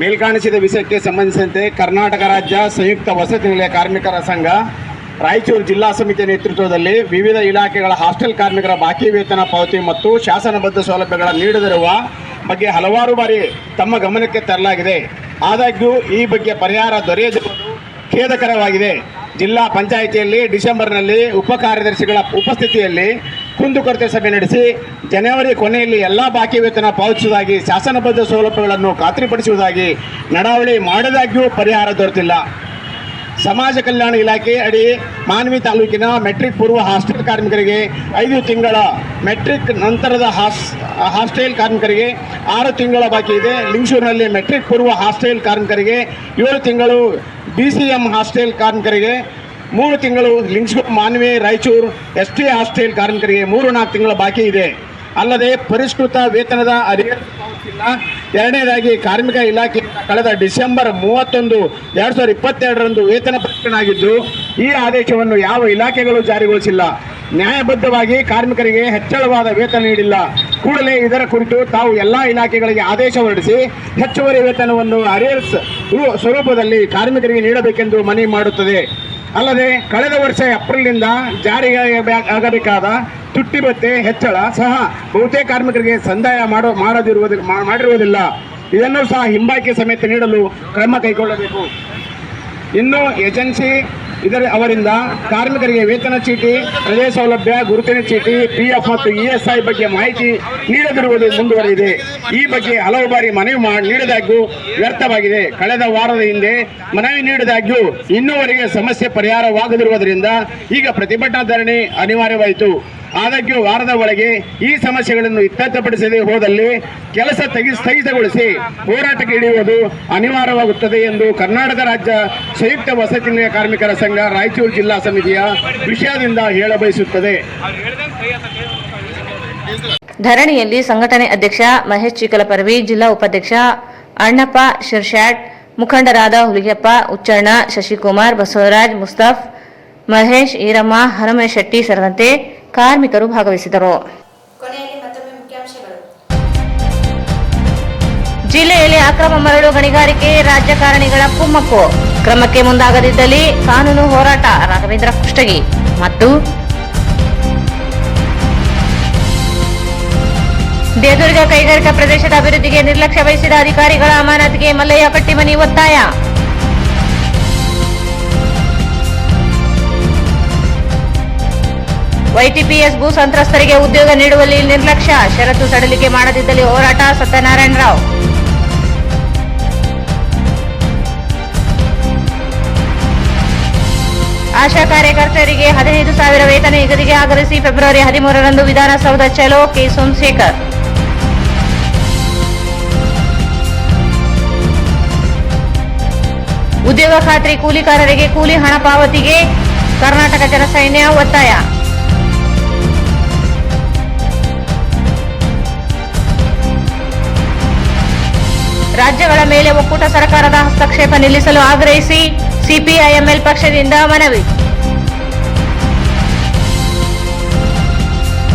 ಮೇಲ್ಕಾಣಿಸಿದ ವಿಷಯಕ್ಕೆ ಸಂಬಂಧಿಸಿದಂತೆ ಕರ್ನಾಟಕ ರಾಜ್ಯ ಸಂಯುಕ್ತ ವಸತಿ ನಿಲಯ ಕಾರ್ಮಿಕರ ಸಂಘ ರಾಯಚೂರು ಜಿಲ್ಲಾ ಸಮಿತಿಯ ನೇತೃತ್ವದಲ್ಲಿ ವಿವಿಧ ಇಲಾಖೆಗಳ ಹಾಸ್ಟೆಲ್ ಕಾರ್ಮಿಕರ ಬಾಕಿ ವೇತನ ಪಾವತಿ ಮತ್ತು ಶಾಸನಬದ್ಧ ಸೌಲಭ್ಯಗಳ ನೀಡದಿರುವ ಬಗ್ಗೆ ಹಲವಾರು ಬಾರಿ ತಮ್ಮ ಗಮನಕ್ಕೆ ತರಲಾಗಿದೆ. ಆದಾಗ್ಯೂ ಈ ಬಗ್ಗೆ ಪರಿಹಾರ ದೊರೆಯದಿರುವುದು ಖೇದಕರವಾಗಿದೆ. ಜಿಲ್ಲಾ ಪಂಚಾಯಿತಿಯಲ್ಲಿ ಡಿಸೆಂಬರ್ನಲ್ಲಿ ಉಪ ಕಾರ್ಯದರ್ಶಿಗಳ ಉಪಸ್ಥಿತಿಯಲ್ಲಿ ಕುಂದುಕೊರತೆ ಸಭೆ ನಡೆಸಿ ಜನವರಿ ಕೊನೆಯಲ್ಲಿ ಎಲ್ಲ ಬಾಕಿ ವೇತನ ಪಾವತಿಸುವುದಾಗಿ, ಶಾಸನಬದ್ಧ ಸೌಲಭ್ಯಗಳನ್ನು ಖಾತ್ರಿಪಡಿಸುವುದಾಗಿ ನಡಾವಳಿ ಮಾಡಿದಾಗ್ಯೂ ಪರಿಹಾರ ದೊರೆತಿಲ್ಲ. ಸಮಾಜ ಕಲ್ಯಾಣ ಇಲಾಖೆ ಅಡಿ ಮಾನ್ವಿ ತಾಲೂಕಿನ ಮೆಟ್ರಿಕ್ ಪೂರ್ವ ಹಾಸ್ಟೆಲ್ ಕಾರ್ಮಿಕರಿಗೆ 5 ತಿಂಗಳ, ಮೆಟ್ರಿಕ್ ನಂತರದ ಹಾಸ್ಟೆಲ್ ಕಾರ್ಮಿಕರಿಗೆ 6 ತಿಂಗಳ ಬಾಕಿ ಇದೆ. ಲಿಂಗಸೂರಿನಲ್ಲಿ ಮೆಟ್ರಿಕ್ ಪೂರ್ವ ಹಾಸ್ಟೆಲ್ ಕಾರ್ಮಿಕರಿಗೆ 7 ತಿಂಗಳು, ಬಿಸಿಎಂ ಹಾಸ್ಟೆಲ್ ಕಾರ್ಮಿಕರಿಗೆ 3 ತಿಂಗಳು, ಲಿಂಗಸೂರು, ಮಾನ್ವಿ, ರಾಯಚೂರು ಎಸ್ಟಿ ಹಾಸ್ಟೆಲ್ ಕಾರ್ಮಿಕರಿಗೆ 3-4 ತಿಂಗಳ ಬಾಕಿ ಇದೆ. ಅಲ್ಲದೆ ಪರಿಷ್ಕೃತ ವೇತನದ ಅರಿಯರ್ ಪಾವತಿಸಿಲ್ಲ. ಎರಡನೇದಾಗಿ ಕಾರ್ಮಿಕ ಇಲಾಖೆ ಕಳೆದ ಡಿಸೆಂಬರ್ 31, 2022ರಂದು ವೇತನ ಪ್ರಕಟಣೆ ಆಗಿದ್ದು ಈ ಆದೇಶವನ್ನು ಯಾವ ಇಲಾಖೆಗಳು ಜಾರಿಗೊಳಿಸಿಲ್ಲ. ನ್ಯಾಯಬದ್ಧವಾಗಿ ಕಾರ್ಮಿಕರಿಗೆ ಹೆಚ್ಚಳವಾದ ವೇತನ ನೀಡಿಲ್ಲ. ಕೂಡಲೇ ಇದರ ಕುರಿತು ತಾವು ಎಲ್ಲ ಇಲಾಖೆಗಳಿಗೆ ಆದೇಶ ಹೊರಡಿಸಿ ಹೆಚ್ಚುವರಿ ವೇತನವನ್ನು ಅರಿಯರ್ಸ್ ಸ್ವರೂಪದಲ್ಲಿ ಕಾರ್ಮಿಕರಿಗೆ ನೀಡಬೇಕೆಂದು ಮನವಿ ಮಾಡುತ್ತದೆ. ಅಲ್ಲದೆ ಕಳೆದ ವರ್ಷ ಏಪ್ರಿಲ್ನಿಂದ ಜಾರಿಗೆ ಆಗಬೇಕಾದ ತುಟ್ಟಿ ಭತ್ಯೆ ಹೆಚ್ಚಳ ಸಹ ಬಹುತೇಕ ಕಾರ್ಮಿಕರಿಗೆ ಸಂದಾಯ ಮಾಡಿರುವುದಿಲ್ಲ. ಇದನ್ನು ಸಹ ಹಿಂಬಾಕಿ ಸಮೇತ ನೀಡಲು ಕ್ರಮ ಕೈಗೊಳ್ಳಬೇಕು. ಇನ್ನು ಏಜೆನ್ಸಿ ಅವರಿಂದ ಕಾರ್ಮಿಕರಿಗೆ ವೇತನ ಚೀಟಿ, ರಜೆ ಸೌಲಭ್ಯ, ಗುರುತಿನ ಚೀಟಿ, ಪಿಎಫ್ ಮತ್ತು ಇಎಸ್ಐ ಬಗ್ಗೆ ಮಾಹಿತಿ ನೀಡದಿರುವುದು ಮುಂದುವರಿದಿದೆ. ಈ ಬಗ್ಗೆ ಹಲವು ಬಾರಿ ಮನವಿ ನೀಡಿದಾಗ್ಯೂ ವ್ಯರ್ಥವಾಗಿದೆ. ಕಳೆದ ವಾರದ ಹಿಂದೆ ಮನವಿ ನೀಡಿದಾಗ್ಯೂ ಇನ್ನೂವರೆಗೆ ಸಮಸ್ಯೆ ಪರಿಹಾರವಾಗದಿರುವುದರಿಂದ ಈಗ ಪ್ರತಿಭಟನಾ ಧರಣಿ ಅನಿವಾರ್ಯವಾಯಿತು. ಆದಾಗ್ಯೂ ವಾರದ ಒಳಗೆ ಈ ಸಮಸ್ಯೆಗಳನ್ನು ಇತ್ಯರ್ಥಪಡಿಸದೆ ಹೋದಲ್ಲಿ ಕೆಲಸ ಸ್ಥಗಿತಗೊಳಿಸಿ ಹೋರಾಟಕ್ಕೆ ಇಳಿಯುವುದು ಅನಿವಾರ್ಯವಾಗುತ್ತದೆ ಎಂದು ಕರ್ನಾಟಕ ರಾಜ್ಯ ಸಂಯುಕ್ತ ವಸತಿ ನಿಲಯ ಕಾರ್ಮಿಕರ ಸಂಘ ರಾಯಚೂರು ಜಿಲ್ಲಾ ಸಮಿತಿಯ ವಿಷಯದಿಂದ ಹೇಳಬಯಸುತ್ತದೆ. ಧರಣಿಯಲ್ಲಿ ಸಂಘಟನೆ ಅಧ್ಯಕ್ಷ ಮಹೇಶ್ ಚಿಕ್ಕಲಪರವಿ, ಜಿಲ್ಲಾ ಉಪಾಧ್ಯಕ್ಷ ಅಣ್ಣಪ್ಪ ಶಿರ್ಷಾಟ್, ಮುಖಂಡರಾದ ಹುಲಿಗೆಪ್ಪ, ಉಚ್ಚಣ್ಣ, ಶಶಿಕುಮಾರ್, ಬಸವರಾಜ್, ಮುಸ್ತಫ್, ಮಹೇಶ್, ಈರಮ್ಮ, ಹನುಮೇಶ್ ಶೆಟ್ಟಿ ಸೇರಿದಂತೆ ಕಾರ್ಮಿಕರು ಭಾಗವಹಿಸಿದರು. ಕೊನೆಯಲ್ಲಿ ಮತ್ತೊಮ್ಮೆ ಮುಖ್ಯಾಂಶಗಳು. ಜಿಲ್ಲೆಯಲ್ಲಿ ಅಕ್ರಮ ಮರಳು ಗಣಿಗಾರಿಕೆ ರಾಜಕಾರಣಿಗಳ ಕುಮ್ಮಕ್ಕು, ಕ್ರಮಕ್ಕೆ ಮುಂದಾಗದಿದ್ದಲ್ಲಿ ಕಾನೂನು ಹೋರಾಟ, ರಾಘವೇಂದ್ರ ಕುಷ್ಟಗಿ. ಮತ್ತು ದೇದುರ್ಗ ಕೈಗಾರಿಕಾ ಪ್ರದೇಶದ ಅಭಿವೃದ್ಧಿಗೆ ನಿರ್ಲಕ್ಷ್ಯ ವಹಿಸಿದ ಅಧಿಕಾರಿಗಳ ಅಮಾನತಿಗೆ ಮಲ್ಲಯ್ಯ ಕಟ್ಟಿಮನಿ ಒತ್ತಾಯ. ವೈಟಿಪಿಎಸ್ ಭೂ ಸಂತ್ರಸ್ತರಿಗೆ ಉದ್ಯೋಗ ನೀಡುವಲ್ಲಿ ನಿರ್ಲಕ್ಷ್ಯ, ಷರತ್ತು ಸಡಿಲಿಕೆ ಮಾಡದಿದ್ದಲ್ಲಿ ಹೋರಾಟ, ಸತ್ಯನಾರಾಯಣ ರಾವ್. ಆಶಾ ಕಾರ್ಯಕರ್ತರಿಗೆ 15,000 ವೇತನ ನಿಗದಿಗೆ ಆಗ್ರಹಿಸಿ ಫೆಬ್ರವರಿ 13ರಂದು ವಿಧಾನಸೌಧ ಚಲೋ, ಕೆ ಸೋಮಶೇಖರ್. ಉದ್ಯೋಗ ಖಾತ್ರಿ ಕೂಲಿಕಾರರಿಗೆ ಕೂಲಿ ಹಣ ಪಾವತಿಗೆ ಕರ್ನಾಟಕ ಜನಸೈನ್ಯ ಒತ್ತಾಯ. ರಾಜ್ಯಗಳ ಮೇಲೆ ಒಕ್ಕೂಟ ಸರ್ಕಾರದ ಹಸ್ತಕ್ಷೇಪ ನಿಲ್ಲಿಸಲು ಆಗ್ರಹಿಸಿ ಸಿಪಿಐಎಂಎಲ್ ಪಕ್ಷದಿಂದ ಮನವಿ.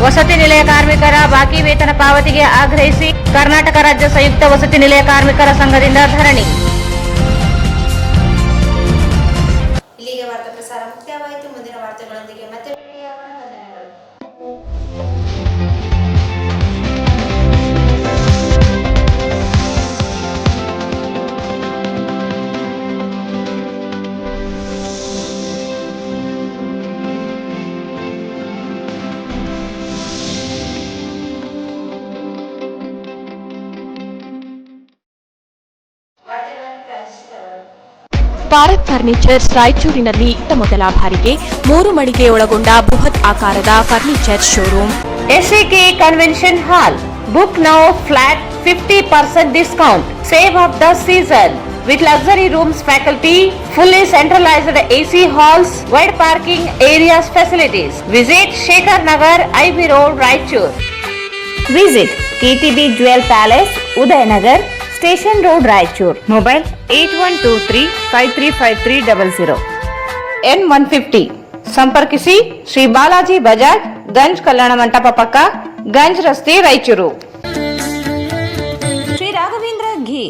ವಸತಿ ನಿಲಯ ಕಾರ್ಮಿಕರ ಬಾಕಿ ವೇತನ ಪಾವತಿಗೆ ಆಗ್ರಹಿಸಿ ಕರ್ನಾಟಕ ರಾಜ್ಯ ಸಂಯುಕ್ತ ವಸತಿ ನಿಲಯ ಕಾರ್ಮಿಕರ ಸಂಘದಿಂದ ಧರಣಿ. ಇಲ್ಲಿಗೆ ವಾರ್ತಾ ಪ್ರಸಾರ ಮುಕ್ತಾಯವಾಯಿತು. ಮುಂದಿನ ವಾರ್ತೆಗಳೊಂದಿಗೆ ಮತ್ತೆ ಭಾರತ್ ಫರ್ನಿಚರ್ಸ್ ರಾಯಚೂರಿನಲ್ಲಿ ಮೊದಲ ಬಾರಿಗೆ 3 ಮಳಿಗೆ ಒಳಗೊಂಡ ಬೃಹತ್ ಆಕಾರದ furniture showroom. SAK Convention Hall. Book now flat 50% discount. Save of the season. With luxury rooms, faculty, fully centralized AC halls, wide parking areas facilities. Visit Shekhar Nagar, IB Road, Raichur. Visit KTB Jewel Palace, Udayanagar, Station Road, Raichur. Mobile 8123535300. N150. ಸಂಪರ್ಕಿಸಿ ಶ್ರೀ ಬಾಲಾಜಿ ಬಜಾಜ್, ಗಂಜ್ ಕಲ್ಯಾಣ ಮಂಟಪ ಪಕ್ಕ, ಗಂಜ್ ರಸ್ತೆ, ರಾಯಚೂರು. ಶ್ರೀ ರಾಘವೇಂದ್ರ ಘೀ